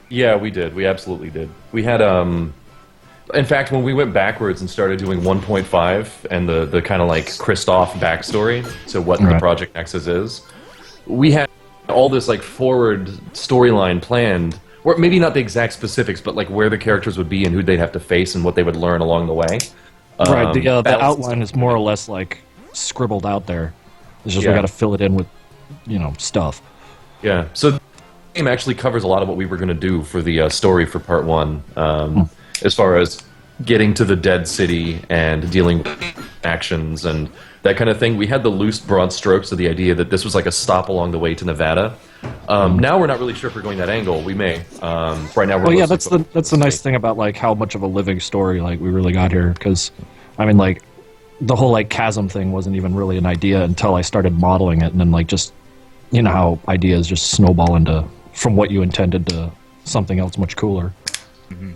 Yeah, we did. We absolutely did. We had in fact, when we went backwards and started doing 1.5 and the kind of like Christoph backstory to what the Project Nexus is, we had all this like forward storyline planned, or maybe not the exact specifics, but like where the characters would be and who they'd have to face and what they would learn along the way. Right. The outline is more or less like scribbled out there. It's just we got to fill it in with, stuff. Yeah. So the game actually covers a lot of what we were going to do for the story for part 1. As far as getting to the dead city and dealing with actions and that kind of thing. We had the loose, broad strokes of the idea that this was like a stop along the way to Nevada. Now we're not really sure if we're going that angle. We may. Right now, we're that's the nice thing about like how much of a living story like we really got here. Because, I mean, like the whole like chasm thing wasn't even really an idea until I started modeling it, and then like just how ideas just snowball into from what you intended to something else much cooler. Mm-hmm.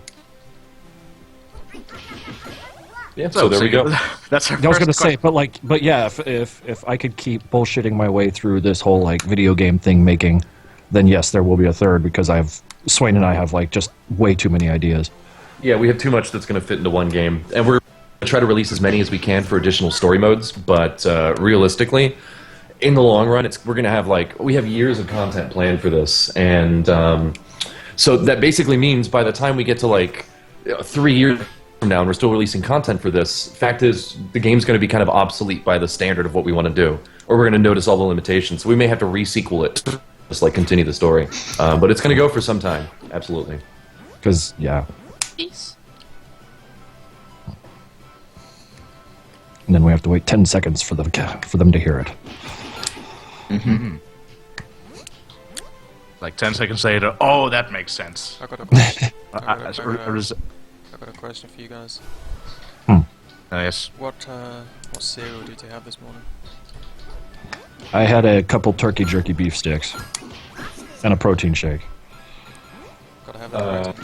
Yeah, so there we go. That's our I was gonna say, but yeah, if I could keep bullshitting my way through this whole like video game thing making, then yes, there will be a third because Swain and I have like just way too many ideas. Yeah, we have too much that's gonna fit into one game, and we're gonna try to release as many as we can for additional story modes. But realistically, in the long run, we're gonna have we have years of content planned for this, and so that basically means by the time we get to 3 years from now and we're still releasing content for this, fact is the game's going to be kind of obsolete by the standard of what we want to do, or we're going to notice all the limitations, so we may have to re-sequel it, just continue the story, but it's going to go for some time, absolutely. Because Peace. And then we have to wait 10 seconds for them to hear it. Mm-hmm. Like 10 seconds later, oh, that makes sense. I got a question. I got a question for you guys. Yes. What cereal did you have this morning? I had a couple turkey jerky beef sticks and a protein shake. Gotta have that.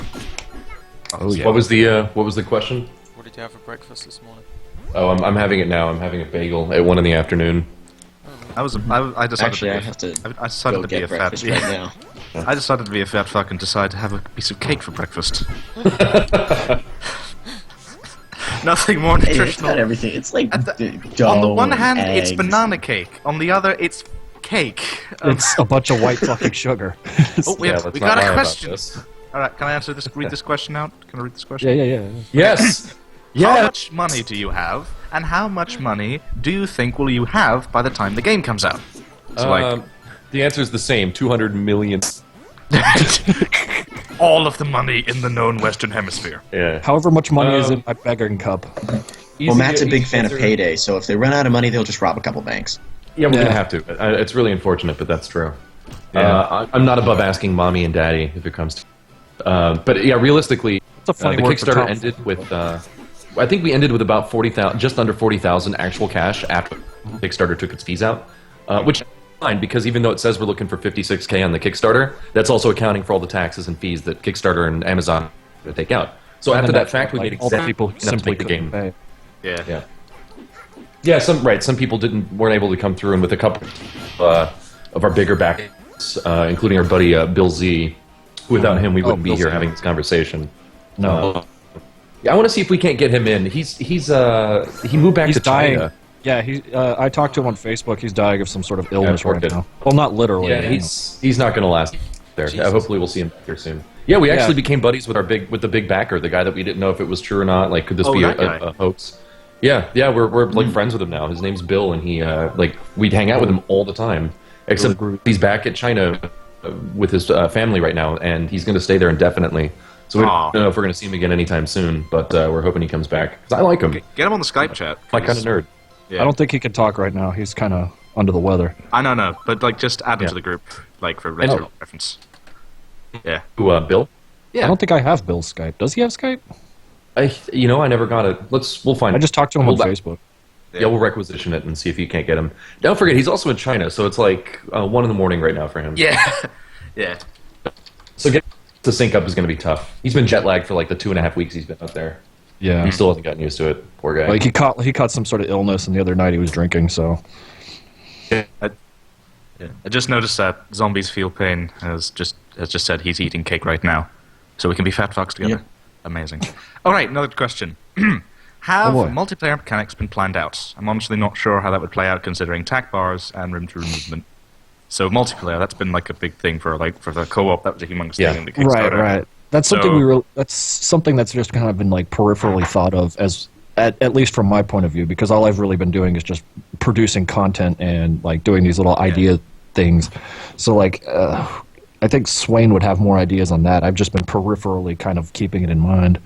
Oh yeah. What was the question? What did you have for breakfast this morning? Oh, I'm having it now. I'm having a bagel at 1 in the afternoon. I decided Actually, to I have to I decided go to be get a fat. breakfast right now. I decided to be a fat fuck and decide to have a piece of cake for breakfast. Nothing more Hey, it's nutritional. not everything. It's like dough On the one and hand, it's eggs. banana cake. On the other, it's cake. It's a bunch of white fucking sugar. Oh, we let's got not lie a about question. this. All right, can I answer this? Read this question out. Can I read this question? Yeah. Yes. How much money do you have, and how much money do you think will you have by the time the game comes out? So, The answer is the same: 200 million. all of the money in the known Western Hemisphere. Yeah. However much money is in my begging cup. Well, Matt's a big fan of Payday, so if they run out of money, they'll just rob a couple banks. Yeah, we're gonna have to. It's really unfortunate, but that's true. I'm not above asking mommy and daddy if it comes to. But yeah, realistically, It's a funny the word for Kickstarter Tom. ended with. I think we ended with about 40,000, just under 40,000 actual cash after Kickstarter took its fees out, which is fine because even though it says we're looking for 56K on the Kickstarter, that's also accounting for all the taxes and fees that Kickstarter and Amazon take out. So after that fact, we made all the exactly people enough to simply make the couldn't game. pay. Yeah. Some people weren't able to come through, and with a couple of our bigger backs, including our buddy Bill Z. Without him, we wouldn't be Bill here Z. having this conversation. No. Yeah, I want to see if we can't get him in. He moved back to dying. China. Yeah, I talked to him on Facebook. He's dying of some sort of illness poor right kid. now. Well, not literally. Yeah, he's not going to last there. Hopefully, we'll see him back here soon. Yeah, we actually became buddies with the big backer, the guy that we didn't know if it was true or not. Like, could this be a hoax? Yeah, we're like friends with him now. His name's Bill, and he we'd hang out with him all the time. Except he's back at China with his family right now, and he's going to stay there indefinitely. So we don't know if we're going to see him again anytime soon, but we're hoping he comes back. 'Cause I like him. Get him on the Skype chat. My kind of nerd. Yeah. I don't think he can talk right now. He's kind of under the weather. I know, but just add him to the group, for reference. Yeah. Who, Bill? Yeah. I don't think I have Bill's Skype. Does he have Skype? I never got it. We'll find. I just talked to him on Facebook. Yeah, we'll requisition it and see if you can't get him. Don't forget, he's also in China, so it's like 1 in the morning right now for him. Yeah. Yeah. So get to sync up is going to be tough. He's been jet lagged for like the 2.5 weeks he's been out there. Yeah. He still hasn't gotten used to it. Poor guy. Like he caught some sort of illness, and the other night he was drinking. So. I just noticed that Zombies Feel Pain has just said he's eating cake right now. So we can be Fat Fox together. Yep. Amazing. All right, another question. Have multiplayer mechanics been planned out? I'm honestly not sure how that would play out considering tack bars and room-to-room movement. So multiplayer, that's been like a big thing for the co-op. That was a humongous thing in the Kickstarter. Right. That's something that's something that's just kind of been like peripherally thought of as at least from my point of view, because all I've really been doing is just producing content and like doing these little idea things. So like I think Swain would have more ideas on that. I've just been peripherally kind of keeping it in mind.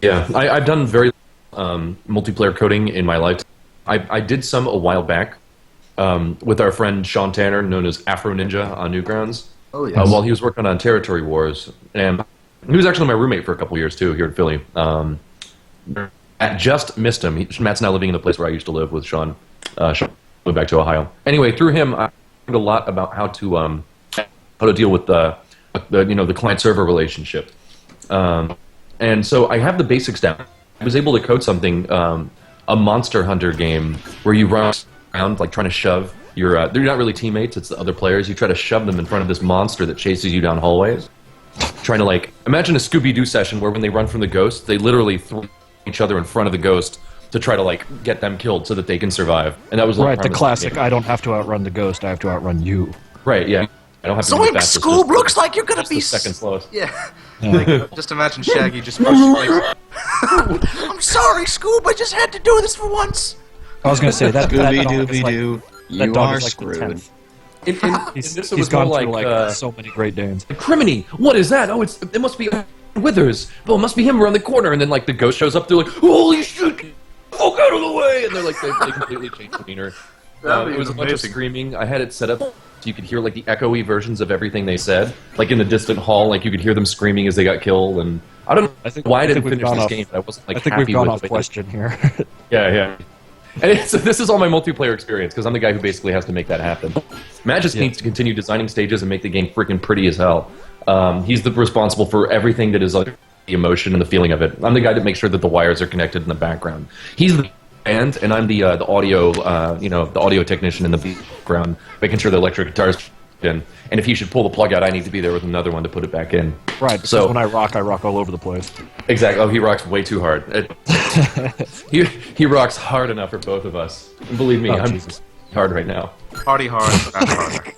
Yeah, I've done very multiplayer coding in my life. I did some a while back with our friend Sean Tanner, known as Afro Ninja on Newgrounds. Oh, yes. While he was working on Territory Wars. And he was actually my roommate for a couple years, too, here in Philly. I just missed him. Matt's now living in the place where I used to live with Sean. Sean moved back to Ohio. Anyway, through him, I learned a lot about how to deal with the client-server relationship. And so I have the basics down. I was able to code something, a Monster Hunter game, where you run around like trying to shove your... they're not really teammates, it's the other players. You try to shove them in front of this monster that chases you down hallways. Trying to like... Imagine a Scooby-Doo session where when they run from the ghost, they literally throw each other in front of the ghost to try to like get them killed so that they can survive. And that was right, the classic, I don't have to outrun the ghost, I have to outrun you. Right, yeah. I don't have to Zoink, Scoob, looks like you're gonna be second slowest. Yeah. Like, just imagine Shaggy just like, I'm sorry, Scoob, I just had to do this for once. I was gonna say that Scooby-Dooby-Doo, you are like screwed. He's gone through like so many great names. Criminy, what is that? Oh, it must be Withers. Oh, it must be him around the corner. And then like the ghost shows up. They're like, holy shit! Fuck out of the way! And they're like, they completely changed demeanor. It was a bunch of screaming. I had it set up so you could hear like the echoey versions of everything they said, like in the distant hall. Like you could hear them screaming as they got killed. And I don't know why I didn't finish this game. But I wasn't like I think happy we've gone with off question here. Yeah. And this is all my multiplayer experience, because I'm the guy who basically has to make that happen. Matt just needs to continue designing stages and make the game freaking pretty as hell. He's responsible for everything that is like the emotion and the feeling of it. I'm the guy that makes sure that the wires are connected in the background. He's the band, and I'm the audio, the audio technician in the background, making sure the electric guitar's in. And if he should pull the plug out, I need to be there with another one to put it back in. Right, because so when I rock all over the place. Exactly. Oh, he rocks way too hard. He rocks hard enough for both of us. And believe me, I'm hard right now. Party hard, and harder.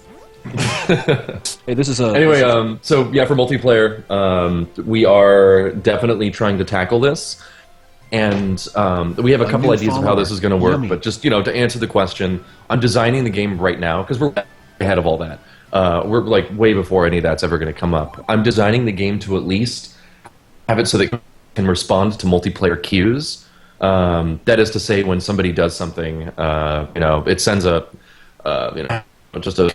Hey, this is a... Anyway, so yeah, for multiplayer, we are definitely trying to tackle this. And we have a couple ideas of how this is going to work. But just, to answer the question, I'm designing the game right now, because we're ahead of all that. We're like way before any of that's ever going to come up. I'm designing the game to at least have it so that it can respond to multiplayer cues. That is to say, when somebody does something, it sends just a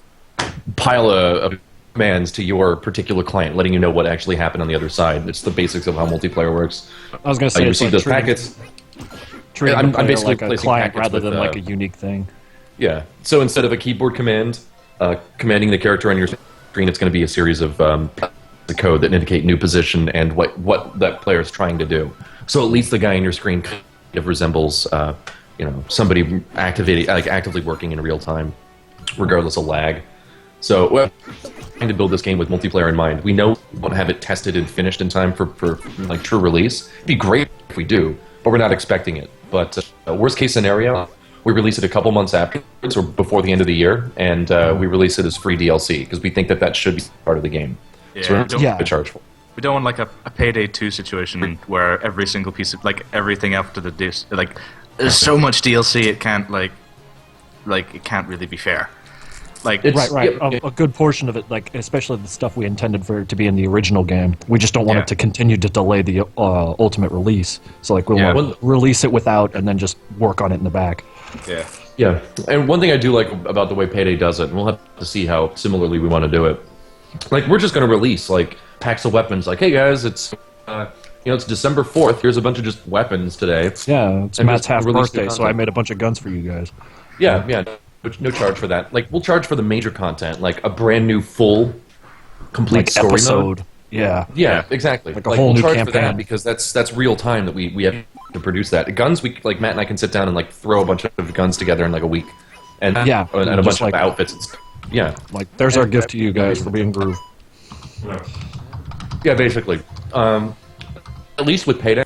pile of commands to your particular client, letting you know what actually happened on the other side. It's the basics of how multiplayer works. I was going to say, you receive those packets. I'm basically like a client rather than like a unique thing. Yeah. So instead of a keyboard command, commanding the character on your screen, it's going to be a series of the code that indicate new position and what that player is trying to do. So at least the guy on your screen kind of resembles, somebody actively working in real time, regardless of lag. So we're trying to build this game with multiplayer in mind. We know we won't have it tested and finished in time for like true release. It'd be great if we do, but we're not expecting it. But worst case scenario, we release it a couple months afterwards or before the end of the year, and we release it as free DLC because we think that should be part of the game. Yeah, so we're not charge for it. We don't want like a Payday 2 situation where every single piece of everything after the disc, there's so much DLC it can't it can't really be fair. Right. A good portion of it, especially the stuff we intended for it to be in the original game, we just don't want it to continue to delay the ultimate release. So we'll release it without, and then just work on it in the back. Yeah. Yeah. And one thing I do like about the way Payday does it, and we'll have to see how similarly we want to do it. We're just going to release packs of weapons. Hey guys, it's it's December 4th. Here's a bunch of just weapons today. Yeah, it's Matt's half birthday, so I made a bunch of guns for you guys. Yeah. No charge for that. We'll charge for the major content, a brand new full, complete story episode. mode. Yeah, exactly. A whole new charge campaign. for that because that's real time that we have to produce that. Guns, Matt and I can sit down and throw a bunch of guns together in a week, and a bunch of outfits. There's our gift to you guys for being groove. Yeah, basically. At least with Payday,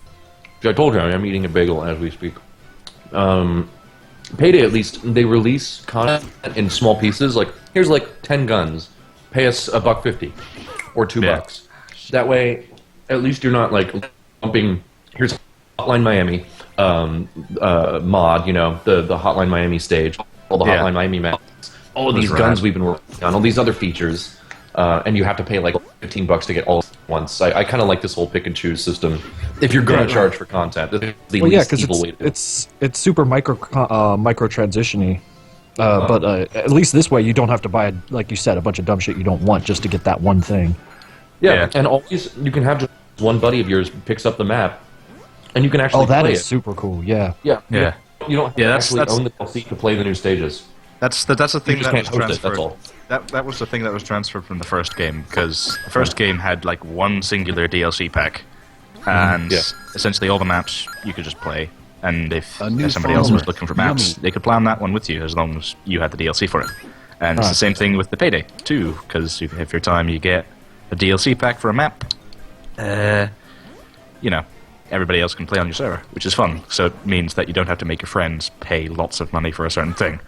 I told you I'm eating a bagel as we speak. Payday, at least, they release content in small pieces. Like, here's like 10 guns. Pay us $1.50 or $2. That way, at least you're not like bumping. Here's Hotline Miami mod. You know, the Hotline Miami stage, all the Hotline Miami maps, all of these guns we've been working on, all these other features, and you have to pay like $15 to get all at once. I kind of like this whole pick and choose system. If you're going to charge for content, this is the least evil way to do it. It's super micro transition-y. But at least this way, you don't have to buy, like you said, a bunch of dumb shit you don't want just to get that one thing. Yeah, and always you can have just one buddy of yours picks up the map, and you can actually play it. Oh, that is super cool. Yeah. Yeah. You don't have to actually own the DLC to play the new stages. That's the thing You just that can't was host it, transferred. that's all. That was the thing that was transferred from the first game, because the first game had like one singular DLC pack, and essentially all the maps you could just play. And if somebody else was looking for maps, they could plan that one with you as long as you had the DLC for it. And it's the same thing with the Payday too, because if your time you get a DLC pack for a map, you know, everybody else can play on your server, which is fun. So it means that you don't have to make your friends pay lots of money for a certain thing.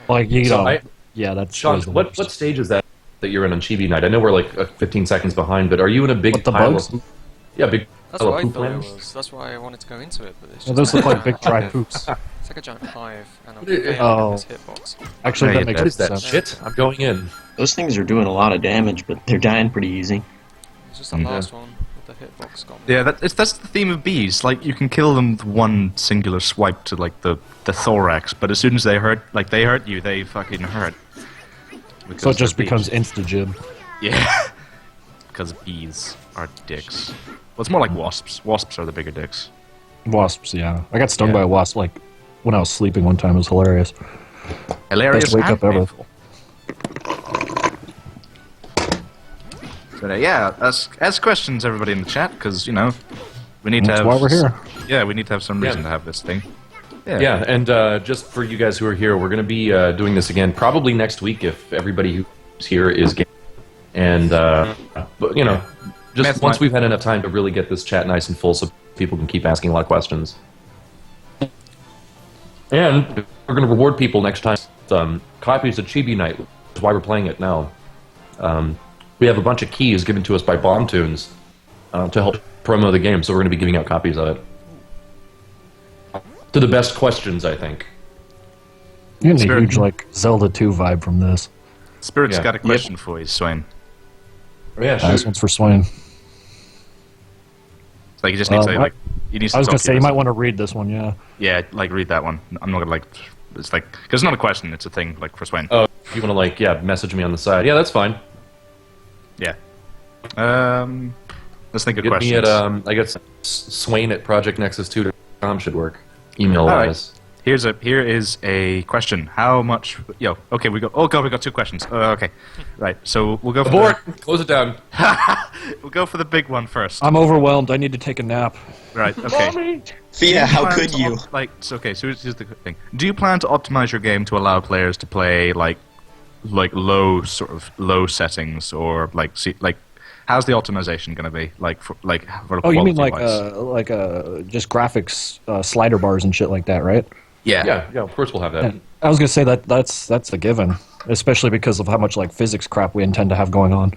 Like that's Sean, what stage is that you're in on Chibi Night? I know we're like 15 seconds behind, but are you in a big pile of poop? Yeah, big That's pile what of I poop thought it lands? was. That's why I wanted to go into it, but it's Well, just those look like big dry poops. it's like a giant hive, and I'm failing in this hitbox. Actually, that makes What is that sense. shit? I'm going in. Those things are doing a lot of damage, but they're dying pretty easy. It's just the last one with the hitbox gone. Yeah, that's the theme of bees. Like, you can kill them with one singular swipe to like the thorax, but as soon as they hurt you, they fucking hurt. So it just they're becomes bees. insta-gym. Yeah, because bees are dicks. Well, it's more like wasps. Wasps are the bigger dicks. Wasps, yeah. I got stung by a wasp like when I was sleeping one time. It was hilarious. Hilarious Best wake and up ever. painful. But yeah, ask questions, everybody in the chat, because you know we need to That's have. why we're here. Yeah, we need to have some reason to have this thing. Yeah, and just for you guys who are here, we're going to be doing this again probably next week if everybody who's here is game. And, but, you know, just once we've had enough time to really get this chat nice and full so people can keep asking a lot of questions. And we're going to reward people next time with copies of Chibi Night, which is why we're playing it now. We have a bunch of keys given to us by Bomb Tunes to help promo the game, so we're going to be giving out copies of it. To the best questions, I think. You're getting a huge like Zelda 2 vibe from this. Spirit's got a question for you, Swain. Yeah, sure. This one's for Swain. Like, you just need to like. You need to I was talk gonna to say you this. might want to read this one. Yeah. Yeah, like read that one. I'm not gonna like. It's like because it's not a question. It's a thing like for Swain. Oh, if you want to like message me on the side. Yeah, that's fine. Yeah. Let's think of Get questions. me at I guess Swain at projectnexus2.com should work. Email wise. Here is a question. How much? Okay, we go. Oh god, we got two questions. Okay, right. So we'll go for Abort. Close it down. we'll go for the big one first. I'm overwhelmed. I need to take a nap. Right. Okay. Yeah, how plan could to you? So here's the thing. Do you plan to optimize your game to allow players to play like low settings or how's the optimization going to be for Oh, you mean quality-wise? just graphics slider bars and shit like that, right? Yeah. Yeah, of course we'll have that. And I was gonna say that's a given, especially because of how much like physics crap we intend to have going on.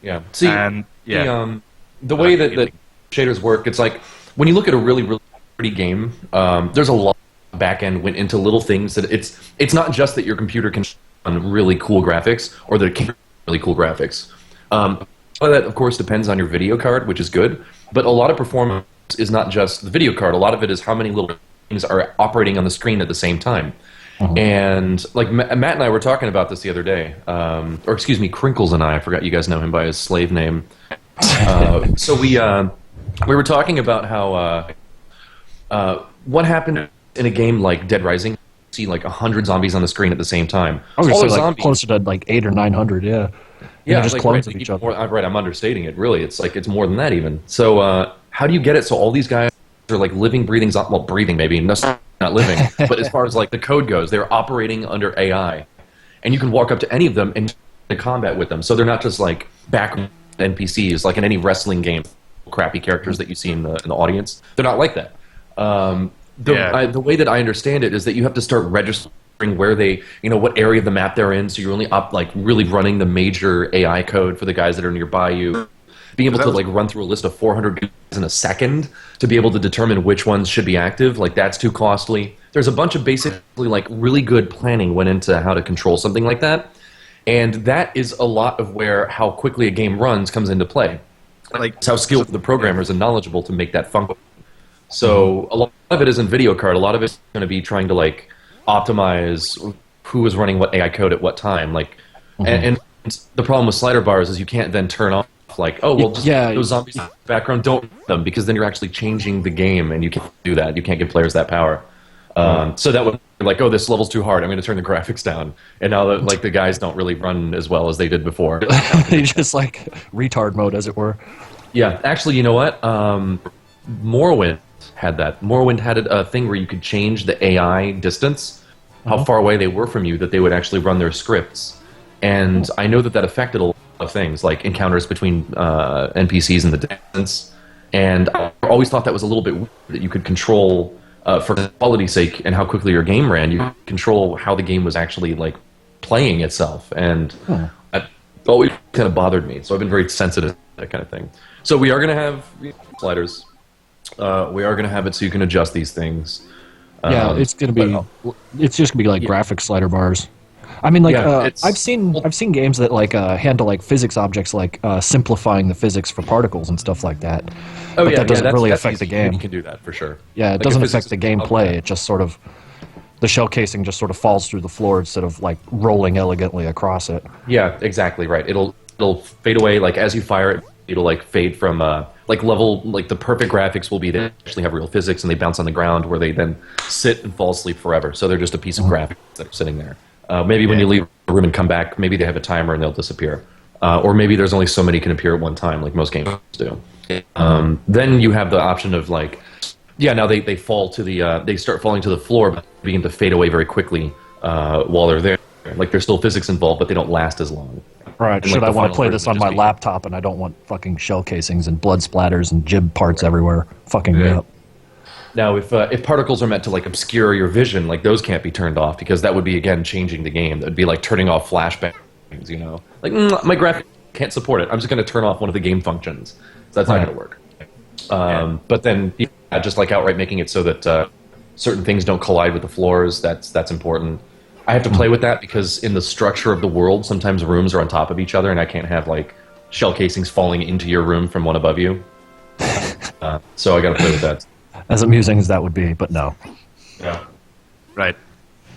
Yeah. See, And the way that shaders work, it's like when you look at a really, really pretty game, there's a lot of back end went into little things that it's not just that your computer can run really cool graphics or that it can run really cool graphics. But that, of course, depends on your video card, which is good. But a lot of performance is not just the video card. A lot of it is how many little things are operating on the screen at the same time. And like Matt and I were talking about this the other day, or excuse me, Crinkles and I forgot you guys know him by his slave name. So we were talking about how what happened in a game like Dead Rising. You see like 100 zombies on the screen at the same time. I was All gonna the say zombies, closer to like 800 or 900. Yeah. yeah, just like, clones right, of each even other. more- right, I'm understating it. Really, it's like it's more than that even. So how do you get it so all these guys are like living, breathing, well, breathing maybe, not living, but as far as like the code goes, they're operating under AI, and you can walk up to any of them and into combat with them. So they're not just like back NPCs, like in any wrestling game, crappy characters that you see in the audience. They're not like that. The way that I understand it is that you have to start registering where they, what area of the map they're in. So you're only really running the major AI code for the guys that are nearby you. Being able to run through a list of 400 guys in a second to be able to determine which ones should be active, that's too costly. There's a bunch of basically really good planning went into how to control something like that. And that is a lot of where how quickly a game runs comes into play. It's how skilled the programmers and knowledgeable to make that function. So a lot of it isn't video card. A lot of it's going to be trying to optimize who is running what AI code at what time. And the problem with slider bars is you can't then turn off those zombies in the background, don't hit them, because then you're actually changing the game, and you can't do that. You can't give players that power. So that would be this level's too hard, I'm going to turn the graphics down. And now that the guys don't really run as well as they did before. They just retard mode, as it were. Yeah, actually, you know what? Morrowind had that. Morrowind had a thing where you could change the AI distance, how far away they were from you, that they would actually run their scripts. And I know that affected a lot of things, like encounters between NPCs and the distance. And I always thought that was a little bit weird, that you could control, for quality's sake and how quickly your game ran, you could control how the game was actually playing itself. And it always kind of bothered me. So I've been very sensitive to that kind of thing. So we are going to have sliders. We are going to have it so you can adjust these things. Yeah, it's going to be. It's just going to be graphic slider bars. I mean, I've seen games that handle physics objects, simplifying the physics for particles and stuff like that. But that doesn't really affect the game. You can do that for sure. Yeah, it doesn't affect the gameplay. It just sort of, the shell casing just sort of falls through the floor instead of rolling elegantly across it. Yeah, exactly right. It'll fade away as you fire it. It'll fade from level, the perfect graphics will be they actually have real physics and they bounce on the ground, where they then sit and fall asleep forever. So they're just a piece of graphics that are sitting there. Maybe when you leave the room and come back, maybe they have a timer and they'll disappear. Or maybe there's only so many can appear at one time, like most games do. Then you have the option of now they fall to the they start falling to the floor, but begin to fade away very quickly while they're there. There's still physics involved, but they don't last as long. Right. Should I want to play this on my laptop and I don't want fucking shell casings and blood splatters and jib parts everywhere fucking me up? Now, if particles are meant to obscure your vision, those can't be turned off, because that would be again changing the game. That would be like turning off flashbangs. My graphic can't support it. I'm just going to turn off one of the game functions. So that's not going to work. But then, just outright making it so that certain things don't collide with the floors. That's important. I have to play with that because in the structure of the world, sometimes rooms are on top of each other, and I can't have shell casings falling into your room from one above you. So I got to play with that. As amusing as that would be, but no. Yeah. Right.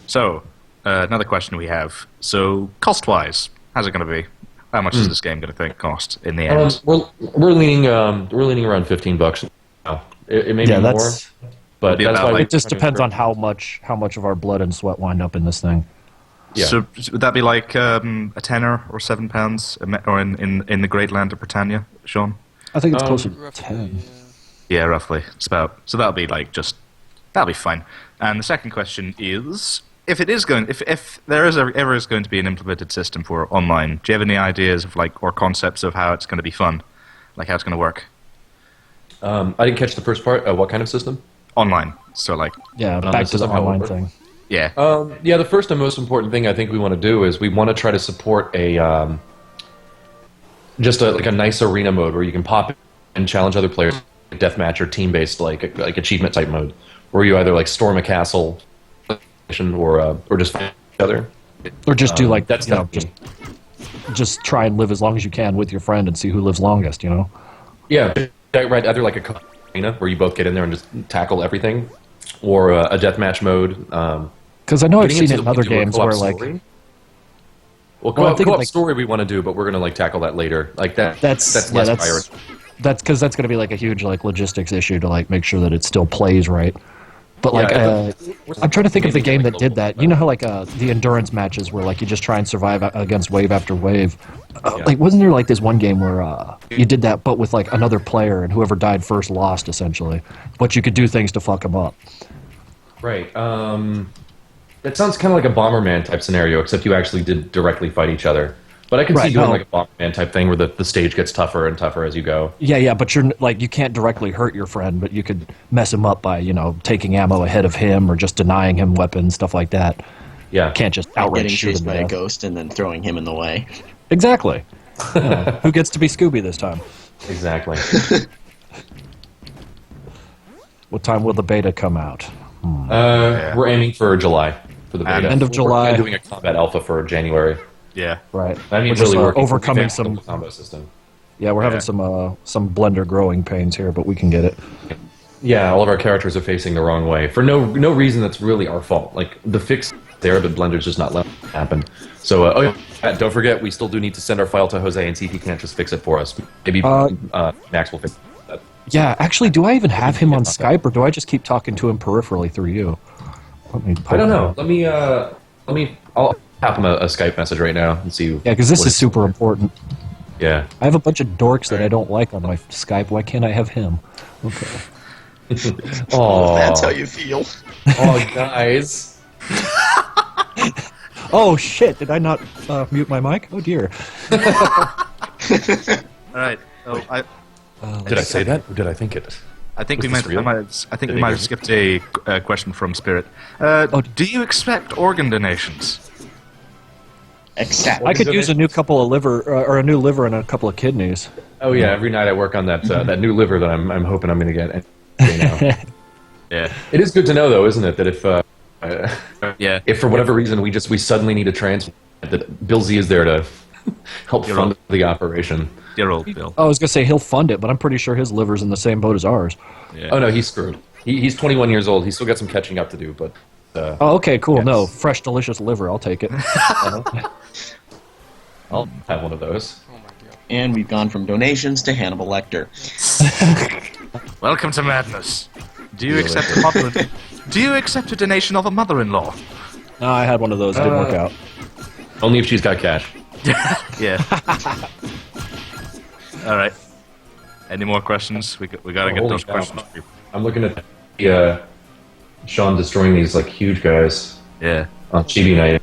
So, another question we have. So, cost-wise, how's it going to be? How much is this game going to cost in the end? We're leaning around $15 now. It may be more, but that's why it just depends on how much of our blood and sweat wind up in this thing. Yeah. So would that be a tenner or £7, or in the great land of Britannia, Sean? I think it's closer to 10. Yeah, roughly. So that'll be that'll be fine. And the second question is, if there is ever is going to be an implemented system for online, do you have any ideas of or concepts of how it's going to be fun, how it's going to work? I didn't catch the first part. What kind of system? Online. So back to the online thing. Yeah. The first and most important thing I think we want to do is we want to try to support a nice arena mode where you can pop in and challenge other players. Deathmatch or team-based achievement type mode, where you either storm a castle, or just fight each other, or just do that's just try and live as long as you can with your friend and see who lives longest. Yeah, right. Either a arena where you both get in there and just tackle everything, or a deathmatch mode. Because I know I've seen it in other games where co-op story we want to do, but we're gonna tackle that later. That's less pirate. That's because that's going to be a huge logistics issue to make sure that it still plays right. But I'm trying to think of the game that did that. You know how the endurance matches where you just try and survive against wave after wave. Wasn't there this one game where you did that but with another player, and whoever died first lost essentially, but you could do things to fuck them up. Right. That sounds kind of like a Bomberman type scenario, except you actually did directly fight each other. But I can see Right, doing no. like a Bomberman type thing where the stage gets tougher and tougher as you go. Yeah, but you're like you can't directly hurt your friend, but you could mess him up by taking ammo ahead of him or just denying him weapons, stuff like that. Yeah. You can't just Like outright getting shoot chased him by to a death. ghost and then throwing him in the way. Exactly. Who gets to be Scooby this time? Exactly. What time will the beta come out? We're aiming for July for the beta. End of July. We're doing a combat alpha for January. Yeah. Right. I mean, We're just, really working overcoming to revamp some. the combo system. Yeah, we're having some Blender growing pains here, but we can get it. Yeah, all of our characters are facing the wrong way for no reason that's really our fault. Like the fix there, but Blender's just not letting it happen. So, don't forget, we still do need to send our file to Jose and see if he can't just fix it for us. Maybe Max will fix that. Yeah, actually, do I even have him on Skype, or do I just keep talking to him peripherally through you? I don't know. I'll tap him a Skype message right now and see. Yeah, because this is super important. Yeah. I have a bunch of dorks that I don't like on my Skype. Why can't I have him? Okay. Oh, That's how you feel. oh, guys. Oh shit! Did I not mute my mic? Oh dear. All right. Oh, Did I say that, or did I think it? I think Was we this might. real? I think Did we it might hear have skipped a question from Spirit. Do you expect organ donations? Except I could use a new couple of liver, or a new liver and a couple of kidneys. Oh yeah, every night I work on that that new liver that I'm hoping I'm going to get. Now. Yeah. It is good to know, though, isn't it, that Yeah. if for whatever reason we suddenly need a transplant, that Bill Z is there to help fund the operation. Dear old Bill. I was gonna say he'll fund it, but I'm pretty sure his liver's in the same boat as ours. Yeah. Oh no, he's screwed. He's 21 years old. He's still got some catching up to do, but. Oh, okay, cool. Yes. No, fresh, delicious liver. I'll take it. I'll have one of those. Oh my god. and we've gone from donations to Hannibal Lecter. Welcome to madness. Do you accept a mother? Do you accept a donation of a mother-in-law? No, I had one of those. It didn't work out. Only if she's got cash. Yeah. All right. Any more questions? We gotta get Holy those cow. questions. I'm looking at Sean destroying these like huge guys Yeah. on Chibi Night.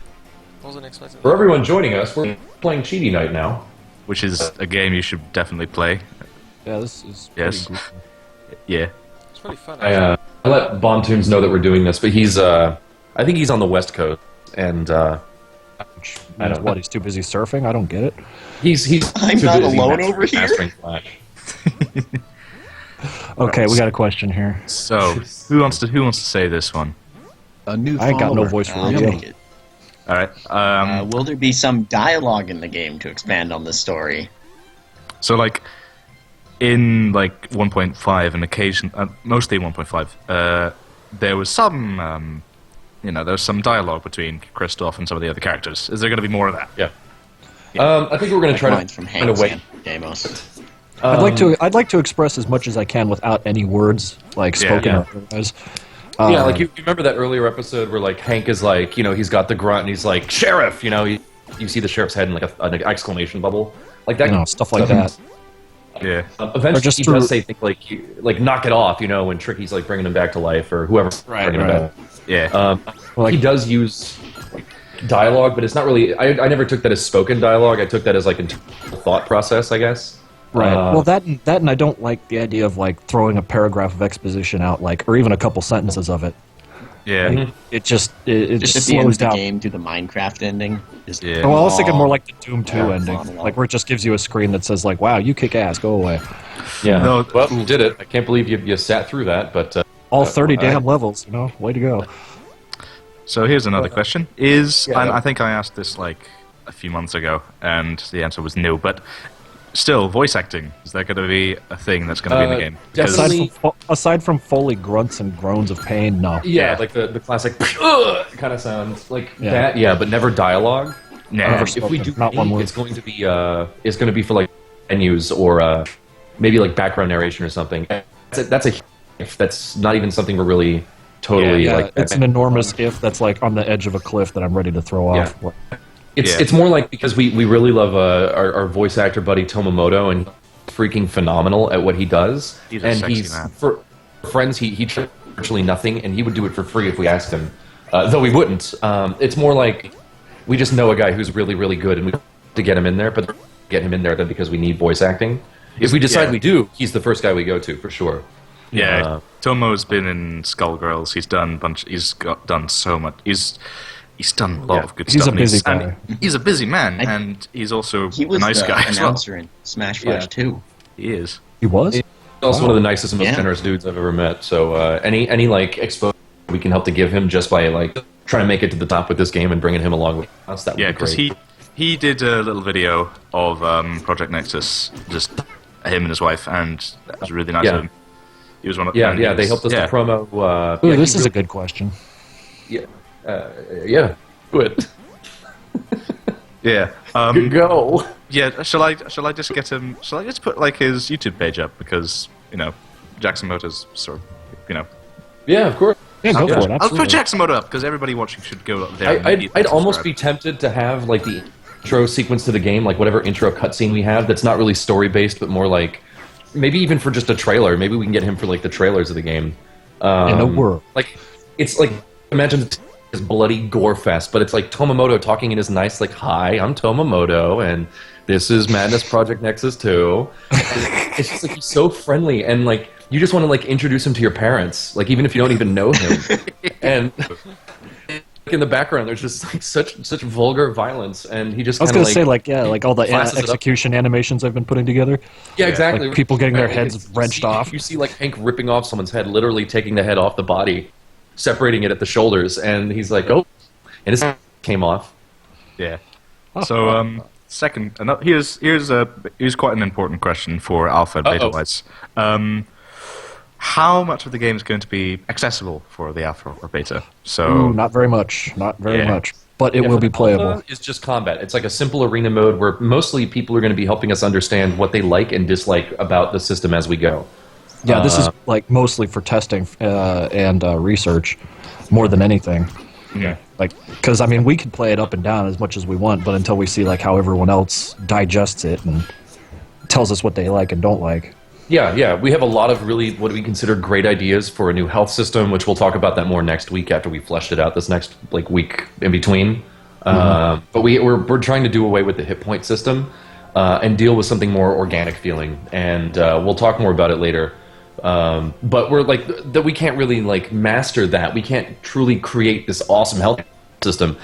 Wasn't expecting For that. everyone joining us, we're playing Chibi Night now. Which is a game you should definitely play. Yeah, this is Yes. pretty goofy. Yeah. It's pretty fun. I let Bon Tombs know that we're doing this, but he's I think he's on the West Coast, and I don't know. What, he's too busy surfing? I don't get it. He's I'm too not busy alone mastering- over here. mastering Flash. Okay, we got a question here. So who wants to say this one? A new I ain't got no follower. voice for I'll radio. take it. All right. Will there be some dialogue in the game to expand on the story? So like in like 1.5 and occasion mostly 1.5 there was some there was some dialogue between Christoph and some of the other characters. Is there going to be more of that? Yeah. I think we're going to try Lines to from find a Hank way. and Damos. I'd like to express as much as I can without any words, like spoken Yeah. or otherwise. Yeah, like you remember that earlier episode where like Hank is like, he's got the grunt and he's like, "Sheriff," you see the sheriff's head in like an exclamation bubble, like that. Stuff like that. Yeah. Eventually, just he through- does say things like "knock it off," when Tricky's like bringing him back to life or whoever. bringing him right. back. Yeah. He does use dialogue, but it's not really. I never took that as spoken dialogue. I took that as like internal thought process, I guess. Right. Well, that and I don't like the idea of like throwing a paragraph of exposition out, like, or even a couple sentences of it. Yeah. Mhm. It just Just at the end of slows the down. game, do the Minecraft ending. Just Yeah. Well, I was thinking more like the Doom 2 Yeah, ending, monologue. like where it just gives you a screen that says like, "Wow, you kick ass, go away." Yeah. No, well, you did it. I can't believe you sat through that, but All 30 I- damn levels, way to go. So here's another question. Yeah. I think I asked this like a few months ago, and the answer was no. But still, voice acting, is that going to be a thing that's going to be in the game? Because- definitely- Aside from Foley grunts and groans of pain, no. yeah, like the classic kind of sound like Yeah. that. Yeah, but never dialogue. Nah. Never If we do Not one any, word. it's going to be for like menus or maybe like background narration or something. That's not even something we're really totally Yeah, like. it's an enormous if that's like on the edge of a cliff that I'm ready to throw off. It's more like because we really love our voice actor buddy Tomomoto, and he's freaking phenomenal at what he does. He's a and sexy he's man. for friends he charges virtually nothing, and he would do it for free if we asked him. Though we wouldn't. It's more like we just know a guy who's really really good, and we to get him in there, but get him in there then because we need voice acting. If we decide we do, he's the first guy we go to for sure. Yeah, Tomo's been in Skullgirls. He's done done so much. He's done a lot of good stuff. He's a busy guy. He's a busy man, and he's also a nice guy as well. He was the announcer in Smash Flash 2. He is. He was? He's also one of the nicest and most generous dudes I've ever met. So any like exposure we can help to give him just by like trying to make it to the top with this game and bringing him along with us, that would be great. Yeah, because he did a little video of Project Nexus, just him and his wife, and that was really nice of him. He was one of they helped us to promo. This is a good question. Yeah, do it. Yeah. Go. Yeah. Shall I just get him? Shall I just put like his YouTube page up because Jackson Moto's sort of Yeah, of course. Yeah, go for it. Absolutely. I'll put Jackson Moto up because everybody watching should go up there. I'd almost be tempted to have like the intro sequence to the game, like whatever intro cutscene we have that's not really story based, but more like maybe even for just a trailer. Maybe we can get him for like the trailers of the game. In a world, like it's like imagine this bloody gore fest, but it's like Tomomoto talking in his nice like, "Hi, I'm Tomomoto, and this is Madness Project Nexus 2." It's just like he's so friendly, and like you just want to like introduce him to your parents, like even if you don't even know him. And in the background, there's just like such vulgar violence, and he just. I was gonna say like all the execution animations I've been putting together. Yeah, exactly. Like, people getting their heads wrenched off. You see like Hank ripping off someone's head, literally taking the head off the body, separating it at the shoulders, and he's like, "Oh," and his came off. Yeah. So second, here's quite an important question for alpha and beta wise. How much of the game is going to be accessible for the alpha or beta? So not very much. Not very much. But it will be playable. It's just combat. It's like a simple arena mode where mostly people are going to be helping us understand what they like and dislike about the system as we go. Yeah, this is like mostly for testing and research more than anything. Yeah. Like, because I mean, we can play it up and down as much as we want, but until we see like how everyone else digests it and tells us what they like and don't like. Yeah, we have a lot of really what we consider great ideas for a new health system, which we'll talk about that more next week after we fleshed it out this next like week in between. But we're trying to do away with the hit point system and deal with something more organic feeling, and we'll talk more about it later. But we're like that we can't really like master that. We can't truly create this awesome health system.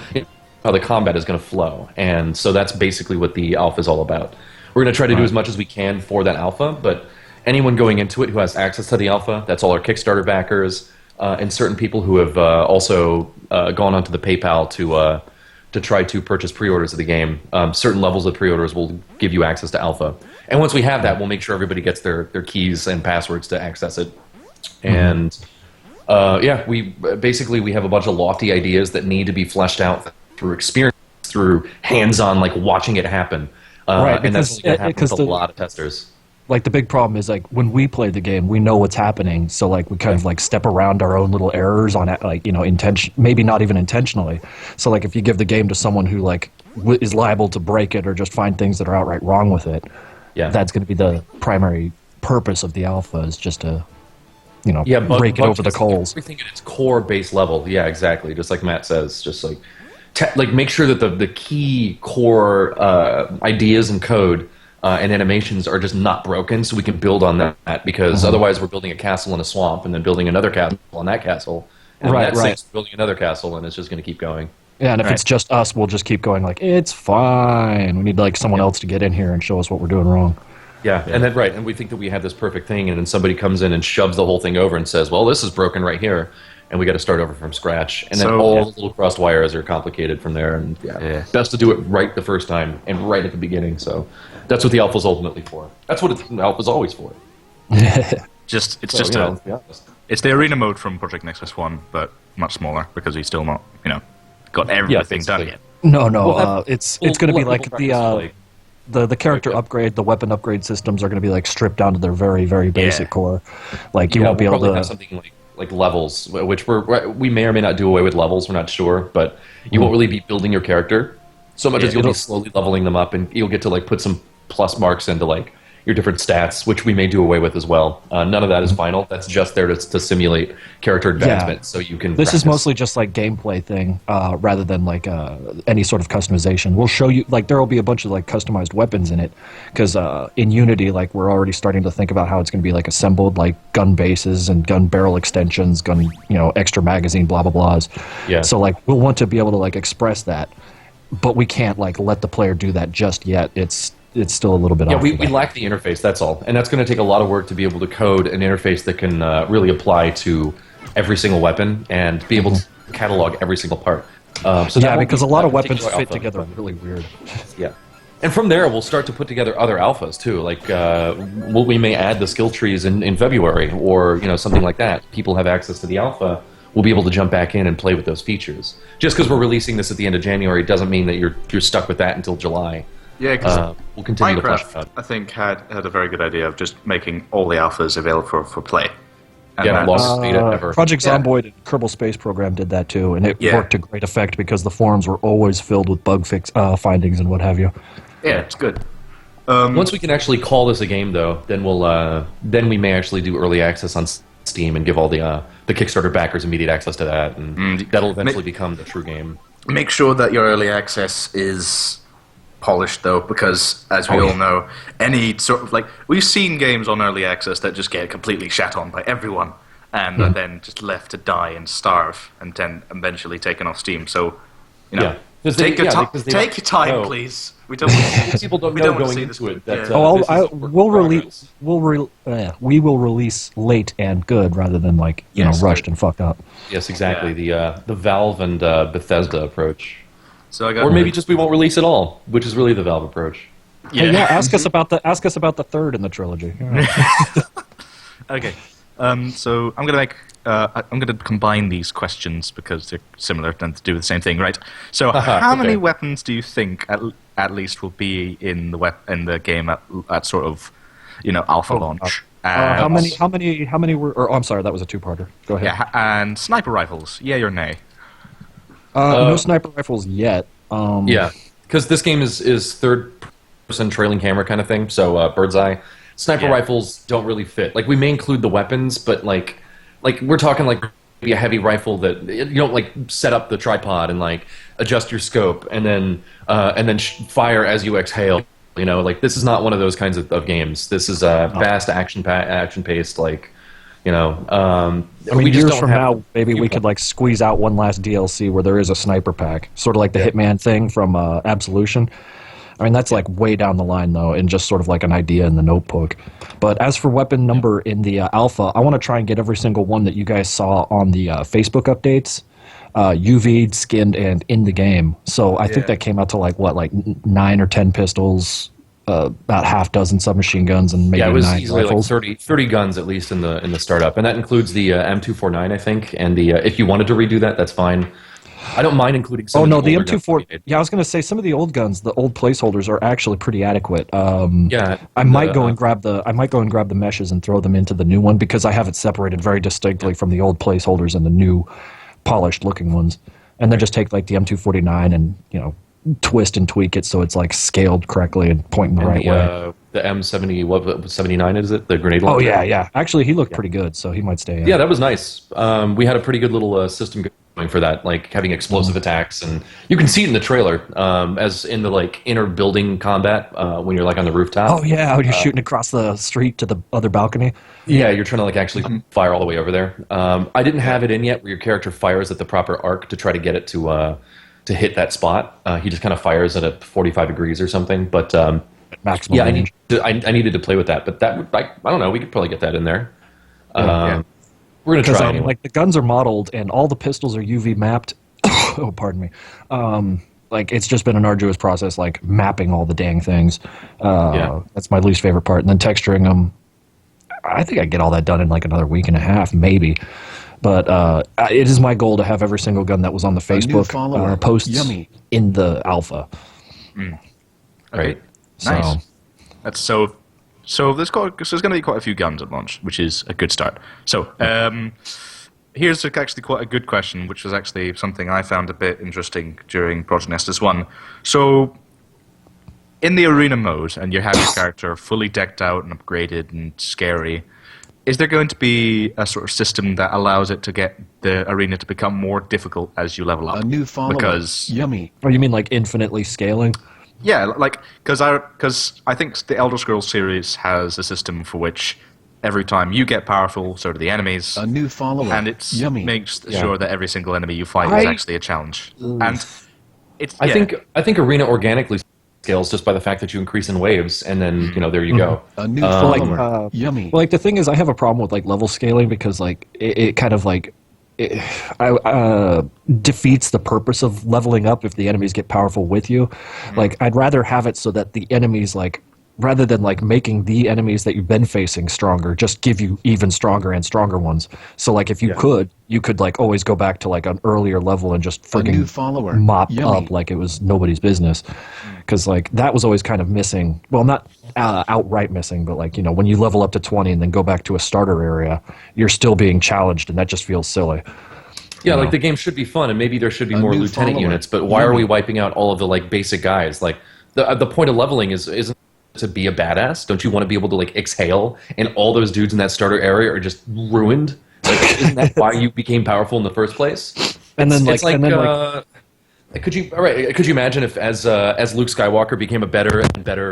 How the combat is going to flow, and so that's basically what the alpha is all about. We're going to try to do as much as we can for that alpha, but anyone going into it who has access to the alpha, that's all our Kickstarter backers, and certain people who have also gone onto the PayPal to try to purchase pre-orders of the game. Certain levels of pre-orders will give you access to alpha. And once we have that, we'll make sure everybody gets their keys and passwords to access it. And we have a bunch of lofty ideas that need to be fleshed out through experience, through hands-on, like watching it happen. Right, and that's going to happen with a lot of testers. Like the big problem is like when we play the game, we know what's happening, so like we kind of like step around our own little errors on it, like maybe not even intentionally. So like if you give the game to someone who like is liable to break it or just find things that are outright wrong with it, that's going to be the primary purpose of the alpha, is just to break it over the coals. Everything at its core base level, yeah, exactly. Just like Matt says, just like make sure that the key core ideas and code. And animations are just not broken, so we can build on that, because otherwise we're building a castle in a swamp and then building another castle on that castle, and building another castle, and it's just going to keep going. Yeah, and if it's just us, we'll just keep going like, it's fine. We need like someone else to get in here and show us what we're doing wrong. Yeah, and we think that we have this perfect thing, and then somebody comes in and shoves the whole thing over and says, well, this is broken right here, and we got to start over from scratch. And then all the little crossed wires are complicated from there, and best to do it right the first time and right at the beginning, so... That's what the alpha's ultimately for. That's what the alpha's always for. It's the arena mode from Project Nexus 1, but much smaller, because he's still not, got everything done yet. No, it's going to be like the character upgrade, the weapon upgrade systems are going to be like stripped down to their very, very basic core. Like you won't be able to have something like levels, which we may or may not do away with levels. We're not sure, but you won't really be building your character so much as you'll be slowly leveling them up, and you'll get to like put some plus marks into like your different stats, which we may do away with as well. None of that is final. That's just there to simulate character advancement, so you can. This is mostly just like gameplay thing, rather than like any sort of customization. We'll show you like there will be a bunch of like customized weapons in it, because in Unity, like we're already starting to think about how it's going to be like assembled, like gun bases and gun barrel extensions, gun extra magazine, blah blah blahs. Yeah. So like we'll want to be able to like express that, but we can't like let the player do that just yet. It's still a little bit off. We lack the interface, that's all. And that's going to take a lot of work to be able to code an interface that can really apply to every single weapon and be able to catalog every single part. Because a lot of weapons fit together really weird. Yeah. And from there, we'll start to put together other alphas, too. Like, we may add the skill trees in February or, something like that. People have access to the alpha. We'll be able to jump back in and play with those features. Just because we're releasing this at the end of January doesn't mean that you're stuck with that until July. Yeah, because we'll continue Minecraft, I think, had a very good idea of just making all the alphas available for play. And longest beta ever. Project Zomboid and Kerbal Space Program did that too, and it worked to great effect because the forums were always filled with bug findings and what have you. Yeah, it's good. Once we can actually call this a game, though, then we may actually do early access on Steam and give all the Kickstarter backers immediate access to that, and that'll eventually become the true game. Make sure that your early access is polished, though, because as we all know, any sort of we've seen games on early access that just get completely shat on by everyone and are then just left to die and starve and then eventually taken off Steam. So take your time, please. We don't people don't know going into it. We will release late and good rather than rushed and fucked up. Yes, exactly. The Valve and Bethesda approach. So or maybe just we won't release at all, which is really the Valve approach. Ask us about the third in the trilogy. Okay, so I'm gonna combine these questions because they're similar and to do the same thing, right? So how many weapons do you think at least will be in the game at sort of alpha launch? How many were? Or I'm sorry, that was a two-parter. Go ahead. Yeah, and sniper rifles, yay or nay? No sniper rifles yet. Because this game is third-person trailing camera kind of thing, so bird's eye. Sniper rifles don't really fit. Like, we may include the weapons, but like we're talking maybe a heavy rifle that you don't set up the tripod and adjust your scope and then fire as you exhale. This is not one of those kinds of games. This is a fast action-paced years from now, maybe we could squeeze out one last DLC where there is a sniper pack, sort of like the Hitman thing from Absolution. I mean, that's way down the line though, and just sort of an idea in the notebook. But as for weapon number in the alpha, I want to try and get every single one that you guys saw on the Facebook updates, UV'd, skinned, and in the game. So I think that came out to 9 or 10 pistols. About half dozen submachine guns and maybe 9 rifles. Yeah, it was easily 30 guns at least in the startup, and that includes the M249, I think. And the if you wanted to redo that, that's fine. I don't mind including some. The M24. Yeah, I was going to say some of the old guns, the old placeholders, are actually pretty adequate. I might go and grab the meshes and throw them into the new one because I have it separated very distinctly from the old placeholders and the new polished looking ones. And then just take the M249 and twist and tweak it so it's scaled correctly and pointing the right way. The M70, 79 is it? The grenade launcher? Oh yeah. Actually, he looked pretty good, so he might stay in. Yeah, that was nice. We had a pretty good little system going for that, having explosive attacks, and you can see it in the trailer, as in the inner building combat when you're on the rooftop. Oh yeah, when you're shooting across the street to the other balcony. Yeah, you're trying to actually fire all the way over there. I didn't have it in yet where your character fires at the proper arc to try to get it to hit that spot. He just kind of fires at 45 degrees or something. But maximum range. I needed to play with that. But that I don't know. We could probably get that in there. We're gonna try. Anyway. The guns are modeled and all the pistols are UV mapped. Oh, pardon me. It's just been an arduous process, mapping all the dang things. That's my least favorite part. And then texturing them. I think I get all that done in another week and a half, maybe. But it is my goal to have every single gun that was on the Facebook posts in the alpha. Right. Nice. That's so there's going to be quite a few guns at launch, which is a good start. So here's actually quite a good question, which was actually something I found a bit interesting during Project Nestus 1. So in the arena mode, and you have your character fully decked out and upgraded and scary, is there going to be a sort of system that allows it to get the arena to become more difficult as you level up? A new follower. Because Yummy. Or you mean like infinitely scaling? yeah, like because I think the Elder Scrolls series has a system for which every time you get powerful, so do the enemies. A new follower. And it Yummy. makes sure that every single enemy you fight is actually a challenge. And it's I think arena organically scales just by the fact that you increase in waves, and then there you go. A new follower. Like, Yummy. Well, like the thing is, I have a problem with like level scaling because like it kind of like defeats the purpose of leveling up if the enemies get powerful with you. Like I'd rather have it so that the enemies like rather than like making the enemies that you've been facing stronger, just give you even stronger and stronger ones. So like if you could like always go back to like an earlier level and just new friggin' follower. mop Yummy. up like it was nobody's business. Because like that was always kind of missing. Well, not outright missing, but like when you level up to 20 and then go back to a starter area, you're still being challenged, and that just feels silly. Yeah, like the game should be fun, and maybe there should be more new lieutenant follower. units. But why are we wiping out all of the like basic guys? Like the point of leveling isn't to be a badass. Don't you want to be able to like exhale? And all those dudes in that starter area are just ruined. Like, isn't that why you became powerful in the first place? And then It's like could you imagine if as Luke Skywalker became a better and better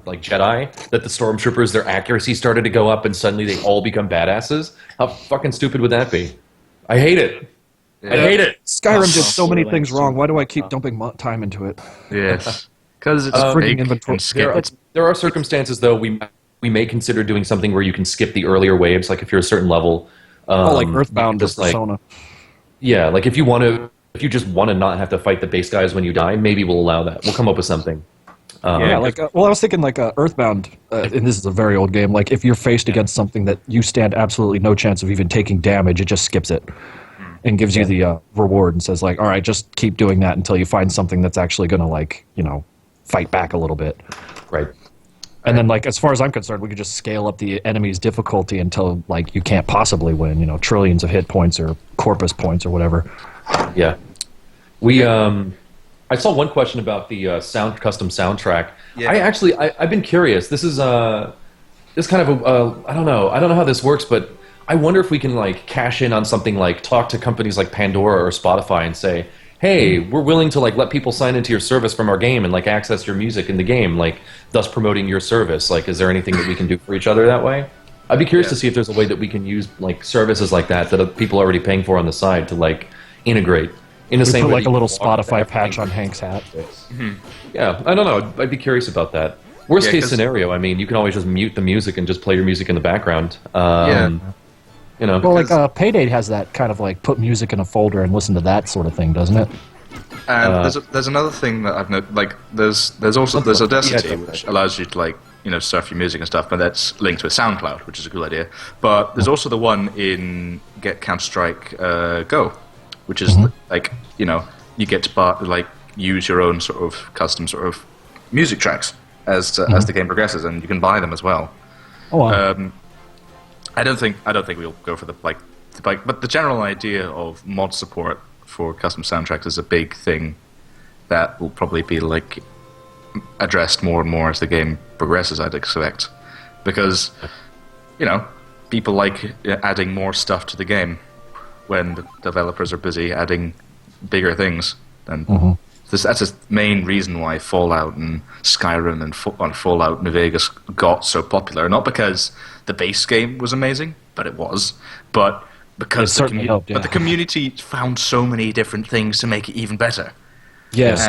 like Jedi, that the stormtroopers, their accuracy started to go up and suddenly they all become badasses? How fucking stupid would that be? I hate it. I hate it. Skyrim did so many things wrong. Why do I keep dumping time into it? yes, because it's friggin' big inventory. and scary. There are circumstances though we may consider doing something where you can skip the earlier waves, like if you're a certain level. Like Earthbound or just like Persona. like if you just want to not have to fight the base guys when you die, maybe we'll allow that. We'll come up with something. I was thinking like Earthbound, and this is a very old game. Like if you're faced against something that you stand absolutely no chance of even taking damage, it just skips it and gives you the reward and says like, all right, just keep doing that until you find something that's actually going to like fight back a little bit. Right. And then like as far as I'm concerned, we could just scale up the enemy's difficulty until like you can't possibly win. Trillions of hit points or corpus points or whatever. Yeah. I saw one question about the custom soundtrack. Yeah. I've been curious. This is this kind of I don't know how this works, but I wonder if we can like cash in on something like talk to companies like Pandora or Spotify and say, hey, we're willing to like let people sign into your service from our game and like access your music in the game, like thus promoting your service. Like, is there anything that we can do for each other that way? I'd be curious to see if there's a way that we can use like services like that people are already paying for on the side to like integrate in the same Put way. like a little Spotify patch on Hank's hat. Yeah, I don't know. I'd be curious about that. Worst case scenario, I mean, you can always just mute the music and just play your music in the background. Well, like Payday has that kind of like put music in a folder and listen to that sort of thing, doesn't it? And there's another thing that I've noticed. Like there's Audacity, which allows you to like surf your music and stuff, but that's linked with SoundCloud, which is a cool idea. But there's also the one in Get Counter-Strike Go, which is like you get to use your own sort of custom sort of music tracks as the game progresses, and you can buy them as well. Oh, wow. I don't think we'll go for the but the general idea of mod support for custom soundtracks is a big thing that will probably be like addressed more and more as the game progresses, I'd expect, because people like adding more stuff to the game when the developers are busy adding bigger things. And that's a main reason why Fallout and Skyrim and Fallout New Vegas got so popular. Not because the base game was amazing, but it was, but because the community found so many different things to make it even better. Yeah, And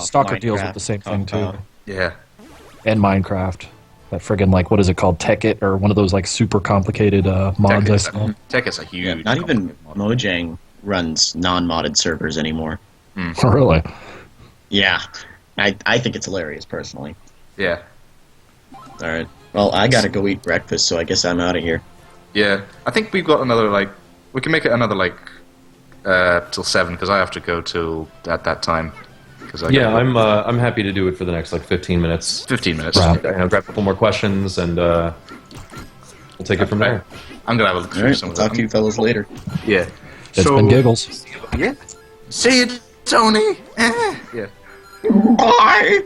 Stalker deals with the same thing too. Yeah. And Minecraft. That friggin' like, what is it called? Tekkit, or one of those like super complicated mods I saw. Tekkit's a huge... Yeah, not even Mojang runs non-modded servers anymore. Really? Yeah. I think it's hilarious, personally. Yeah. Alright. Well, I gotta go eat breakfast, so I guess I'm out of here. Yeah. I think we've got another, we can make it another, till 7, because I have to go till at that time. I'm happy to do it for the next 15 minutes. 15 minutes. Grab a couple more questions, and we'll take it from there. I'm gonna have a look through Alright, some I'll of talk to you fellas later. Yeah. It's been giggles. Yeah. See you, Tony. Yeah. Bye!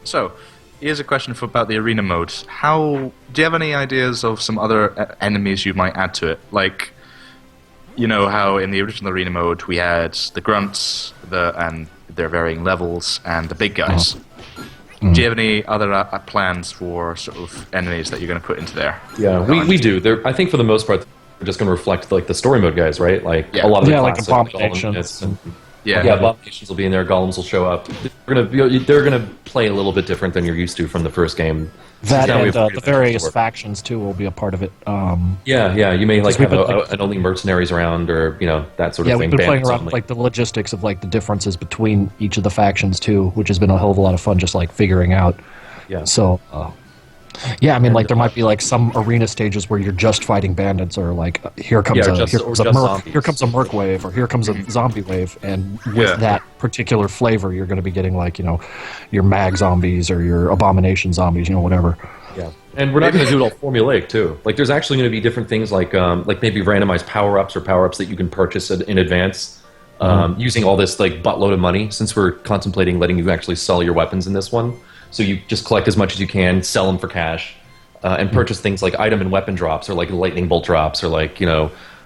So, here's a question about the arena mode. Do you have any ideas of some other enemies you might add to it? Like, you know how in the original arena mode we had the grunts, and their varying levels, and the big guys. Do you have any other plans for sort of enemies that you're going to put into there? Yeah, we do. I think for the most part, they're just going to reflect like the story mode guys, right? Like a lot of the classic abominations. Abominations will be in there. Golems will show up. They're gonna play a little bit different than you're used to from the first game. That and the various factions too will be a part of it. You may like have an only mercenaries around, or that sort of thing. Yeah, we've been playing around with, like the logistics of like the differences between each of the factions too, which has been a hell of a lot of fun, just like figuring out. Yeah. So. Yeah, I mean, like there might be like some arena stages where you're just fighting bandits, or like here comes a merc wave, or here comes a zombie wave, and with that particular flavor, you're going to be getting like your mag zombies or your abomination zombies, whatever. Yeah, and we're not going to do it all formulaic too. Like there's actually going to be different things like maybe randomized power-ups or power-ups that you can purchase in advance using all this like buttload of money. Since we're contemplating letting you actually sell your weapons in this one. So you just collect as much as you can, sell them for cash, and purchase things like item and weapon drops, or like lightning bolt drops, or like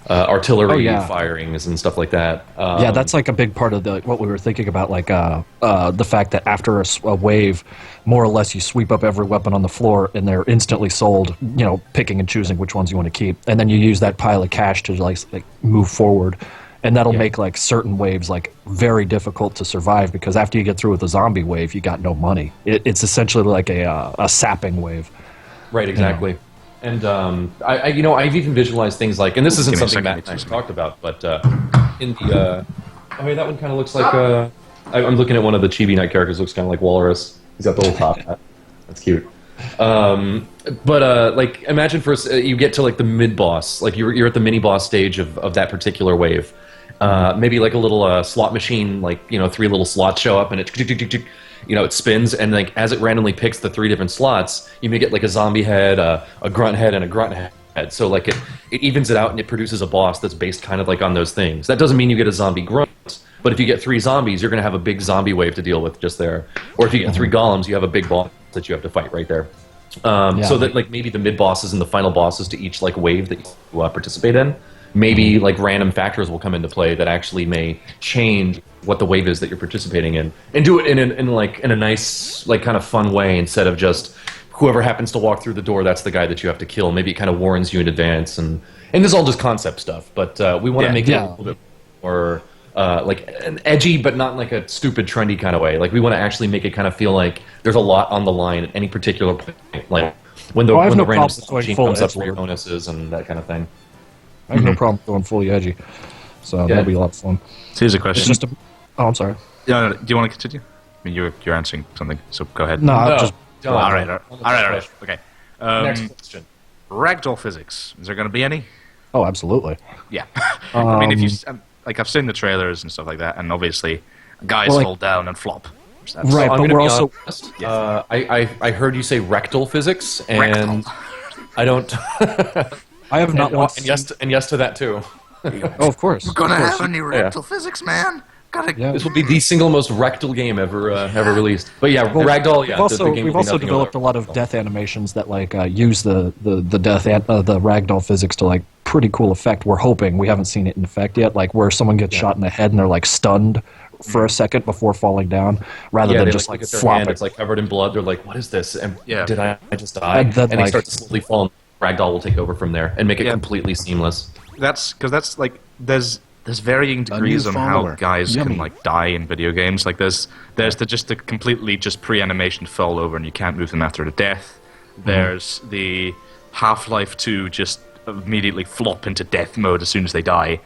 artillery firings and stuff like that. That's like a big part of what we were thinking about, like the fact that after a wave, more or less you sweep up every weapon on the floor and they're instantly sold. Picking and choosing which ones you want to keep, and then you use that pile of cash to like move forward. And that'll make like certain waves like very difficult to survive, because after you get through with a zombie wave, you got no money. It's essentially like a sapping wave. Right, exactly. And I've even visualized things like, and this isn't something Matt and I talked about, but in the that one kind of looks like I'm looking at one of the Chibi Knight characters. Looks kind of like Walrus. He's got the little top hat. That's cute. Like imagine first you get to like the mid boss, like you're at the mini boss stage of that particular wave. Maybe like a little slot machine, like 3 little slots show up, and it spins, and like as it randomly picks the 3 different slots, you may get like a zombie head, a grunt head, and a grunt head. So like it evens it out, and it produces a boss that's based kind of like on those things. That doesn't mean you get a zombie grunt, but if you get 3 zombies, you're going to have a big zombie wave to deal with just there. Or if you get 3 golems, you have a big boss that you have to fight right there. So that like maybe the mid bosses and the final bosses to each like wave that you participate in. Maybe like random factors will come into play that actually may change what the wave is that you're participating in, and do it in a nice like kind of fun way, instead of just whoever happens to walk through the door, that's the guy that you have to kill. Maybe it kind of warns you in advance, and this is all just concept stuff, but we want to make it a little bit more like an edgy, but not in like a stupid trendy kind of way. Like we want to actually make it kind of feel like there's a lot on the line at any particular point, like when the random machine comes up for your bonuses and that kind of thing. I have no problem going fully edgy, so that'll be a lot of fun. So here's a question. It's just I'm sorry. No, do you want to continue? I mean, you're answering something, so go ahead. No. Just all right. Okay. Next question. Ragdoll physics. Is there going to be any? Oh, absolutely. Yeah. I mean, if you I've seen the trailers and stuff like that, and obviously guys fall down and flop. Right, but we're also. I heard you say rectal physics, and I don't. I have not watched. And yes to that too. Oh, of course. We're gonna have any rectal physics, man. This will be the single most rectal game ever released. But yeah, Ragdoll. Yeah, we've also developed a lot of death animations that like use the Ragdoll physics to like pretty cool effect. We're hoping, we haven't seen it in effect yet, like where someone gets shot in the head and they're like stunned for a second before falling down, rather than just like flopping. It's like covered in blood. They're like, "What is this? And did I just die?" And they start to slowly fall. Ragdoll will take over from there and make it completely seamless. That's because that's like there's varying degrees on how guys can like die in video games. Like there's the completely just pre-animation fall over and you can't move them after the death. There's the Half-Life 2 just immediately flop into death mode as soon as they die.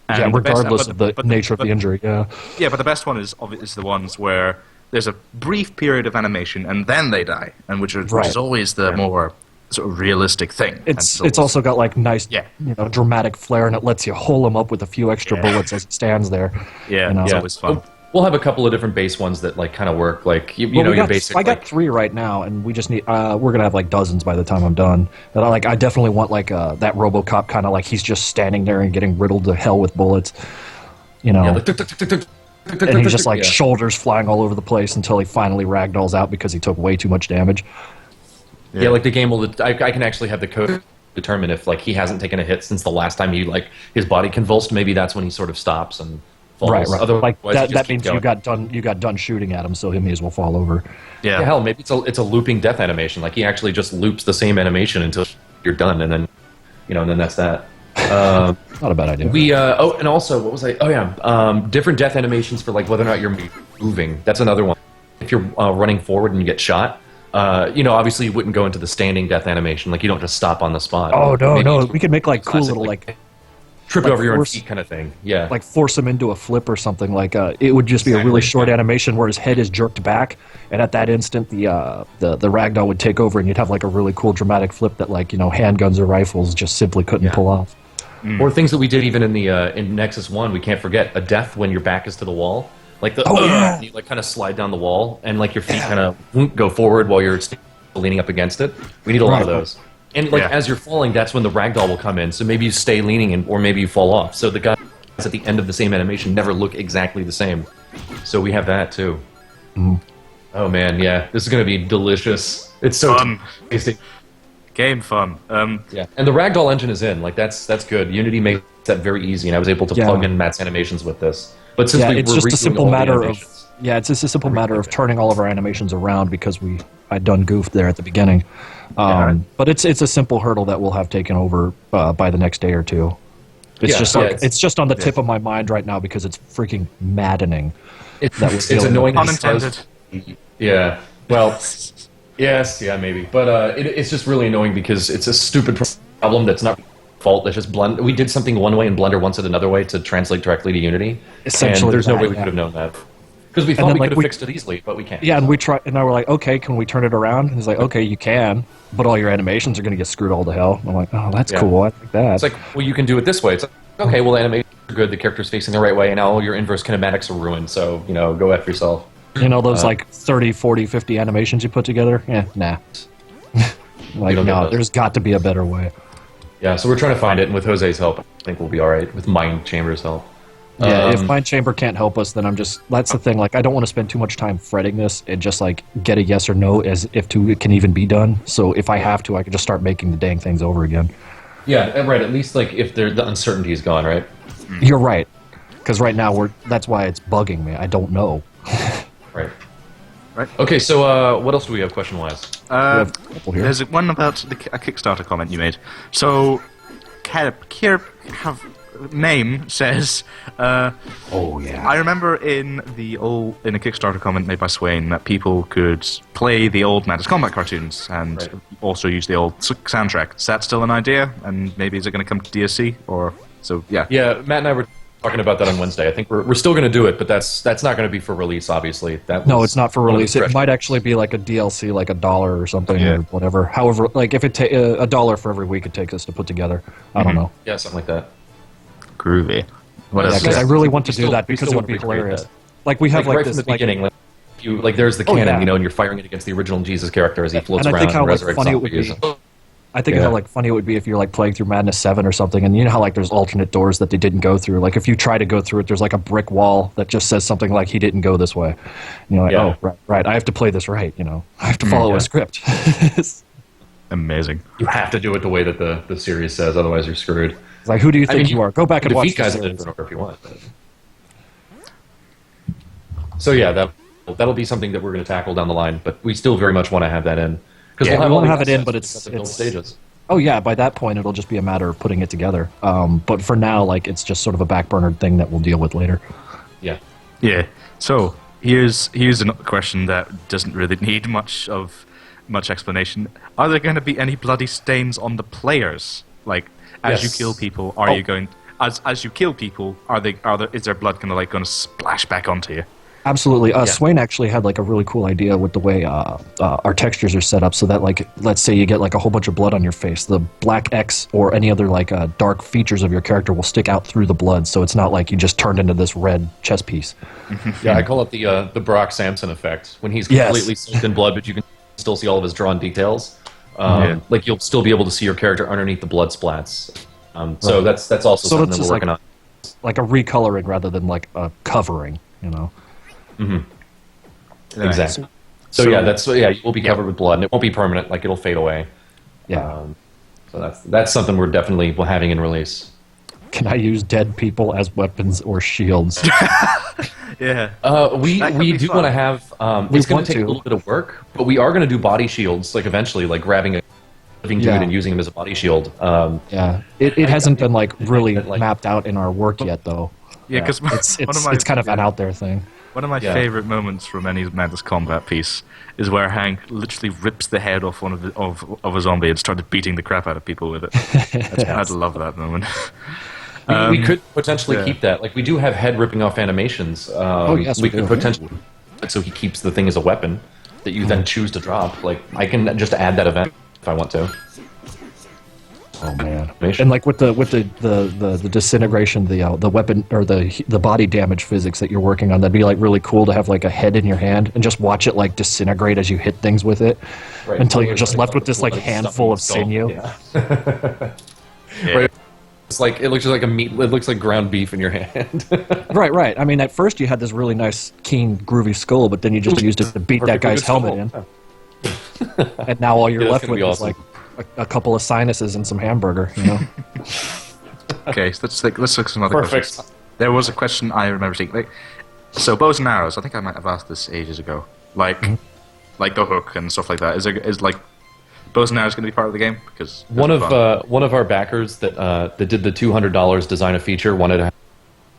And regardless of the nature of the injury. Yeah, but the best one is the ones where there's a brief period of animation and then they die, and which is always the more sort of realistic thing. It's also got like nice, dramatic flair, and it lets you hole him up with a few extra bullets as it stands there. Yeah, it's always fun. We'll have a couple of different base ones that like kind of work. Like your basic. I got 3 right now, and we just need. We're gonna have like dozens by the time I'm done. But I definitely want like that RoboCop kind of like he's just standing there and getting riddled to hell with bullets. Yeah, like, and he's just like shoulders flying all over the place until he finally ragdolls out because he took way too much damage. Yeah, like the game will. I can actually have the code determine if like he hasn't taken a hit since the last time he like his body convulsed. Maybe that's when he sort of stops and falls. Right. Otherwise, like that means you got done shooting at him, so he may as well fall over. Yeah, hell, maybe it's a looping death animation. Like he actually just loops the same animation until you're done, and then and then that's that. Not a bad idea. And also, what was I? Oh yeah, different death animations for like whether or not you're moving. That's another one. If you're running forward and you get shot. Obviously you wouldn't go into the standing death animation. Like you don't just stop on the spot. Oh no! We could make like cool little like trip over your own feet kind of thing. Yeah, like force him into a flip or something. Like it would just be a really short animation where his head is jerked back, and at that instant the ragdoll would take over, and you'd have like a really cool dramatic flip that like handguns or rifles just simply couldn't pull off. Or things that we did even in the in Nexus 1, we can't forget a death when your back is to the wall. Like you like kind of slide down the wall and like your feet kind of go forward while you're leaning up against it. We need a lot of those. And like as you're falling, that's when the ragdoll will come in. So maybe you stay leaning or maybe you fall off. So the guys at the end of the same animation never look exactly the same. So we have that too. Oh man, yeah, this is gonna be delicious. It's so tasty. Game fun. Yeah, and the ragdoll engine is in. Like that's good. Unity makes that very easy, and I was able to plug in Matt's animations with this. But since it's just a simple matter of turning all of our animations around because I'd done goofed there at the beginning. But it's a simple hurdle that we'll have taken over by the next day or two. It's just on the tip of my mind right now because it's freaking maddening. It's annoying. Unintended. Yeah. Well. Yes. Yeah. Maybe. But it's just really annoying because it's a stupid problem that's not fault. That's just Blender. We did something one way and Blender wants it another way to translate directly to Unity. Essentially, and there's no way we could have known that because we thought we could have fixed it easily, but we can't. Yeah, and we tried, and now we're like, okay, can we turn it around? And he's like, okay, you can, but all your animations are going to get screwed all to hell. I'm like, oh, that's cool. I like that. It's like, well, you can do it this way. It's like, okay, well, the animations are good. The character's facing the right way, and now all your inverse kinematics are ruined. So go F yourself. Those like 30, 40, 50 animations you put together? Nah. Like, no, there's got to be a better way. Yeah, so we're trying to find it, and with Jose's help, I think we'll be all right. With Mind Chamber's help. Yeah, if Mind Chamber can't help us, then that's the thing. Like, I don't want to spend too much time fretting this and just, like, get a yes or no as if it can even be done. So if I have to, I can just start making the dang things over again. Yeah, right. At least, like, if the uncertainty is gone, right? You're right. Because right now, that's why it's bugging me. I don't know. Right. Okay, so what else do we have question-wise? There's one about a Kickstarter comment you made. So, name says, I remember in a Kickstarter comment made by Swain that people could play the old Mantis Combat cartoons and also use the old soundtrack. Is that still an idea? And maybe is it going to come to DSC? Yeah, Matt and I were talking about that on Wednesday. I think we're still going to do it, but that's not going to be for release, obviously. No, it's not for release. It might actually be like a DLC, like $1 or something, or whatever. However, like if $1 for every week it takes us to put together. I don't know. Yeah, something like that. Groovy. Because I really want to do that because it would be hilarious. Like we have right from the beginning. There's the cannon, and you're firing it against the original Jesus character as he floats around and resurrects zombies. I think how funny it would be if you're like playing through Madness 7 or something, and you know how like there's alternate doors that they didn't go through. Like if you try to go through it, there's like a brick wall that just says something like he didn't go this way. And you're like, oh, right, I have to play this right. I have to follow a script. Amazing. You have to do it the way that the series says, otherwise you're screwed. It's like, who do you think you are? Go back and watch guys in a different order if you want. So yeah, that'll be something that we're going to tackle down the line, but we still very much want to have that in. Because we'll have it in, but it's stages. Oh yeah, by that point it'll just be a matter of putting it together. But for now, like it's just sort of a backburnered thing that we'll deal with later. Yeah. Yeah. So here's a question that doesn't really need much explanation. Are there going to be any bloody stains on the players? Like as you kill people, are you going as you kill people? Is their blood going to splash back onto you? Absolutely. Swain actually had like a really cool idea with the way our textures are set up so that like, let's say you get like a whole bunch of blood on your face, the black X or any other like dark features of your character will stick out through the blood, so it's not like you just turned into this red chess piece. Yeah, I call it the Brock Samson effect. When he's completely soaked in blood, but you can still see all of his drawn details. Like you'll still be able to see your character underneath the blood splats. So that's also something that we're working on. Like a recoloring rather than like a covering. you know. Mm-hmm. Exactly. So yeah, you will be covered with blood, and it won't be permanent. Like it'll fade away. Yeah. So that's something we're definitely having in release. Can I use dead people as weapons or shields? Yeah. We do want to have. It's going to take a little bit of work, but we are going to do body shields. Like eventually, like grabbing a living dude and using him as a body shield. Yeah. It hasn't been like really mapped out in our work yet, though. Yeah, because it's kind of an out there thing. One of my favorite moments from any Madness combat piece is where Hank literally rips the head off one of a zombie and started beating the crap out of people with it. I'd love that moment. We could potentially keep that. Like we do have head ripping off animations. Yes, we could potentially so he keeps the thing as a weapon that you then choose to drop. Like I can just add that event if I want to. Oh man! And like with the disintegration, the weapon or the body damage physics that you're working on, that'd be like really cool to have like a head in your hand and just watch it like disintegrate as you hit things with it, until you're just left with this like handful of sinew. Yeah. Right. It's like it looks like it looks like ground beef in your hand. Right. I mean, at first you had this really nice, keen, groovy skull, but then you just used it to beat that guy's helmet in. And now all you're left with is like a couple of sinuses and some hamburger, you know. Okay, so let's look at some other questions. There was a question I remember seeing. So bows and arrows. I think I might have asked this ages ago. Like the hook and stuff like that. Is like bows and arrows going to be part of the game? Because one of our backers that did the $200 design a feature wanted to have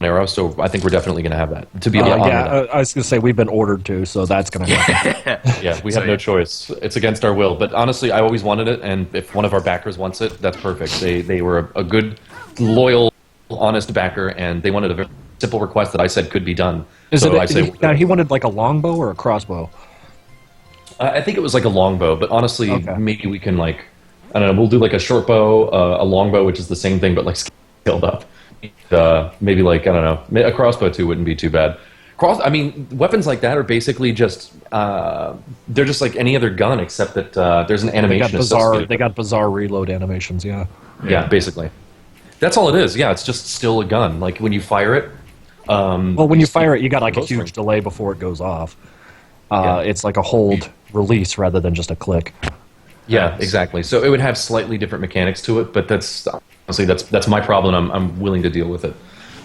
an arrow, so I think we're definitely going to have that to be able to honor that. I was going to say we've been ordered to, so that's going to happen. Yeah, we have no choice. It's against our will, but honestly, I always wanted it, and if one of our backers wants it, that's perfect. They were a good, loyal, honest backer, and they wanted a very simple request that I said could be done. Now he wanted like a longbow or a crossbow. I think it was like a longbow, but honestly, maybe we can like, I don't know, we'll do like a short bow, a longbow, which is the same thing, but like scaled up. Maybe like, I don't know, a crossbow too wouldn't be too bad. I mean, weapons like that are basically just, they're just like any other gun except that there's an animation associated. They got bizarre reload animations, yeah. Yeah, basically. That's all it is. Yeah, it's just still a gun. Like when you fire it. Well, when you fire it, you got like a huge delay before it goes off. It's like a hold release rather than just a click. Yeah, exactly. So it would have slightly different mechanics to it, but that's honestly that's my problem. I'm willing to deal with it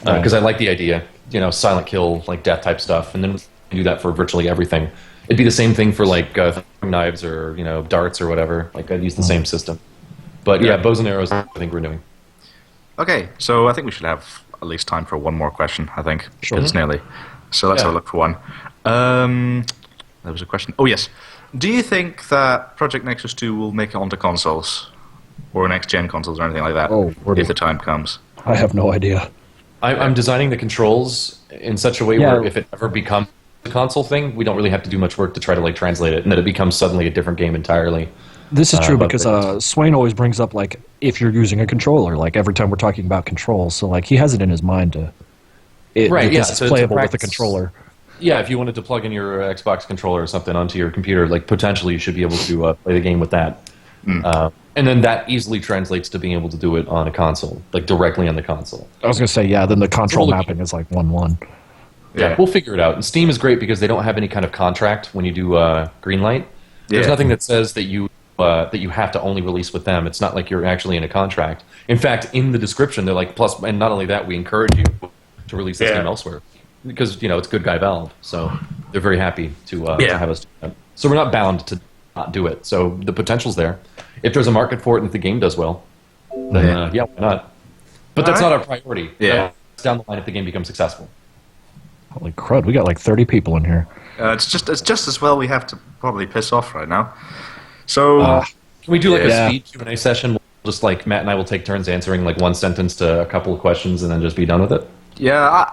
because I like the idea. You know, silent kill, like death type stuff, and then we do that for virtually everything. It'd be the same thing for like throwing knives or darts or whatever. Like I'd use the same system. But yeah, bows and arrows. I think we're doing. Okay, so I think we should have at least time for one more question. I think sure. It's nearly. So let's have a look for one. There was a question. Oh yes. Do you think that Project Nexus 2 will make it onto consoles? Or next-gen consoles or anything like that? If the time comes. I have no idea. I'm designing the controls in such a way where if it ever becomes a console thing, we don't really have to do much work to try to like translate it, and that it becomes suddenly a different game entirely. This is true because Swain always brings up like if you're using a controller, like every time we're talking about controls, so like he has it in his mind to it's playable with the controller. Yeah, if you wanted to plug in your Xbox controller or something onto your computer, like potentially you should be able to play the game with that. And then that easily translates to being able to do it on a console, like directly on the console. I was going to say, then the control mapping is like 1-1. Yeah, we'll figure it out. And Steam is great because they don't have any kind of contract when you do Greenlight. There's nothing that says that you have to only release with them. It's not like you're actually in a contract. In fact, in the description, they're like, plus, and not only that, we encourage you to release this game elsewhere. Because, it's Good Guy Valve, so they're very happy to have us do that. So we're not bound to not do it. So the potential's there. If there's a market for it and if the game does well, then why not? But that's not our priority. Yeah. It's down the line if the game becomes successful. Holy crud, we got like 30 people in here. It's just as well we have to probably piss off right now. So can we do like a speed Q&A session? We'll just like Matt and I will take turns answering like one sentence to a couple of questions and then just be done with it? Yeah,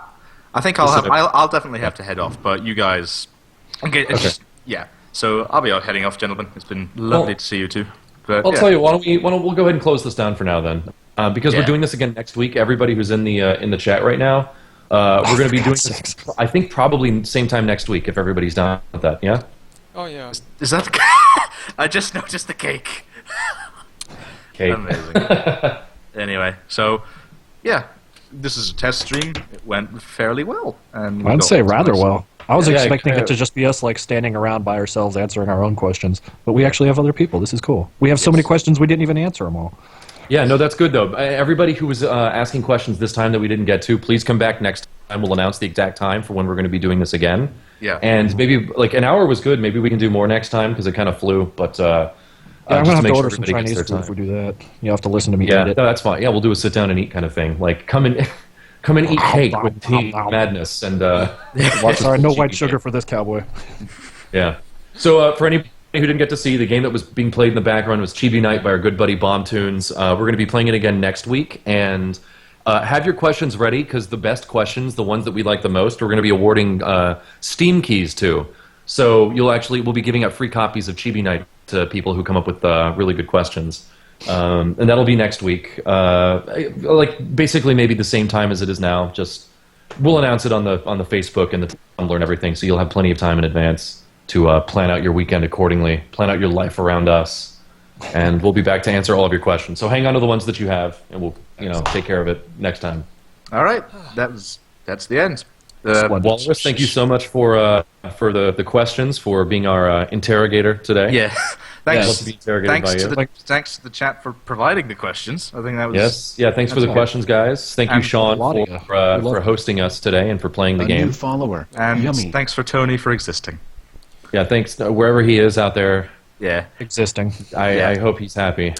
I think I'll definitely have to head off, but you guys... Okay. So I'll be out heading off, gentlemen. It's been lovely to see you two. But, I'll tell you, we'll go ahead and close this down for now then. Because we're doing this again next week. Everybody who's in the chat right now, we're going to be doing this, I think, probably same time next week if everybody's down with that, yeah? Oh, yeah. Is that the I just noticed the cake. Cake. Amazing. Anyway, so, this is a test stream. It went fairly well. And we I'd got say lots of rather nice- well. I was Yeah, expecting kinda- it to just be us like standing around by ourselves answering our own questions, but we actually have other people. This is cool. We have so many questions we didn't even answer them all. Yeah, no, that's good though. Everybody who was asking questions this time that we didn't get to, please come back next time. We'll announce the exact time for when we're going to be doing this again. Yeah. And maybe like an hour was good. Maybe we can do more next time because it kind of flew. But Yeah, I'm just gonna have make to sure order some everybody Chinese gets their food if we time. do that. You have to listen to me Yeah, eat it. no, that's fine. Yeah, we'll do a sit down and eat kind of thing. Like come and come and eat cake with tea madness and Sorry, no white sugar for this cowboy. yeah. So for anybody who didn't get to see, the game that was being played in the background was Chibi Night by our good buddy Bomb Tunes. We're going to be playing it again next week, and have your questions ready because the best questions, the ones that we like the most, we're going to be awarding Steam keys to. So we'll be giving out free copies of Chibi Night to people who come up with really good questions. And that'll be next week. Like basically maybe the same time as it is now. Just we'll announce it on the Facebook and the Tumblr and everything, so you'll have plenty of time in advance to plan out your weekend accordingly, plan out your life around us, and we'll be back to answer all of your questions. So hang on to the ones that you have, and we'll take care of it next time. All right, that's the end. Walrus, thank you so much for the questions, for being our interrogator today. Yeah, Love thanks. to be interrogated by you. Thanks to the chat for providing the questions. I think that was Yes, yeah. Thanks for the questions, guys. Thank you, And Sean, Claudia. for hosting us today and for playing the A game. new follower. and Yummy. thanks for Tony for existing. Yeah, thanks wherever he is out there. Yeah, Existing. I hope he's happy.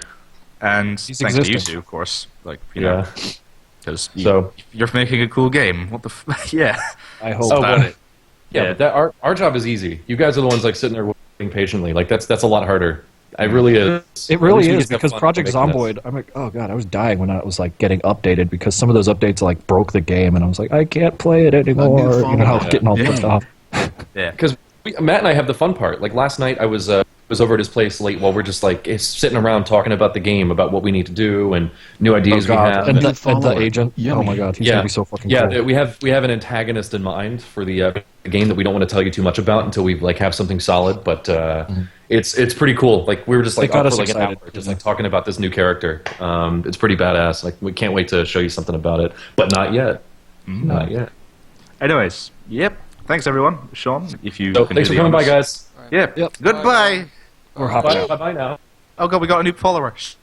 and He's thanks to you existing. two, of course. Like Yeah. because So- you're making a cool game. What the yeah. I hope. Oh, about well, it. Yeah, Yeah. but our job is easy. You guys are the ones like sitting there waiting patiently. Like that's a lot harder. It really is. It really At least we is get to have because fun Project making this. Zomboid. I'm like, oh god, I was dying when I was like getting updated because some of those updates like broke the game, and I was like, I can't play it anymore. You know, follower. getting all Yeah. pissed off. Yeah. Because Matt and I have the fun part. Like last night, I was over at his place late while we're just like sitting around talking about the game, about what we need to do and new ideas we have. And New the follower. agent. Yummy. Oh my god, he's Yeah. gonna be so fucking Yeah, cool. we have an antagonist in mind for the game that we don't want to tell you too much about until we like have something solid. But it's pretty cool. Like we were just like got up us for like an excited. hour, just like talking about this new character. It's pretty badass. Like we can't wait to show you something about it, but not yet. Not yet. Anyways, yep. Thanks everyone, Sean. If you So can thanks do for the coming by, honors. guys. Yep. Yep. Goodbye. We're hopping out. Bye now. Oh god, we got a new follower. Shh.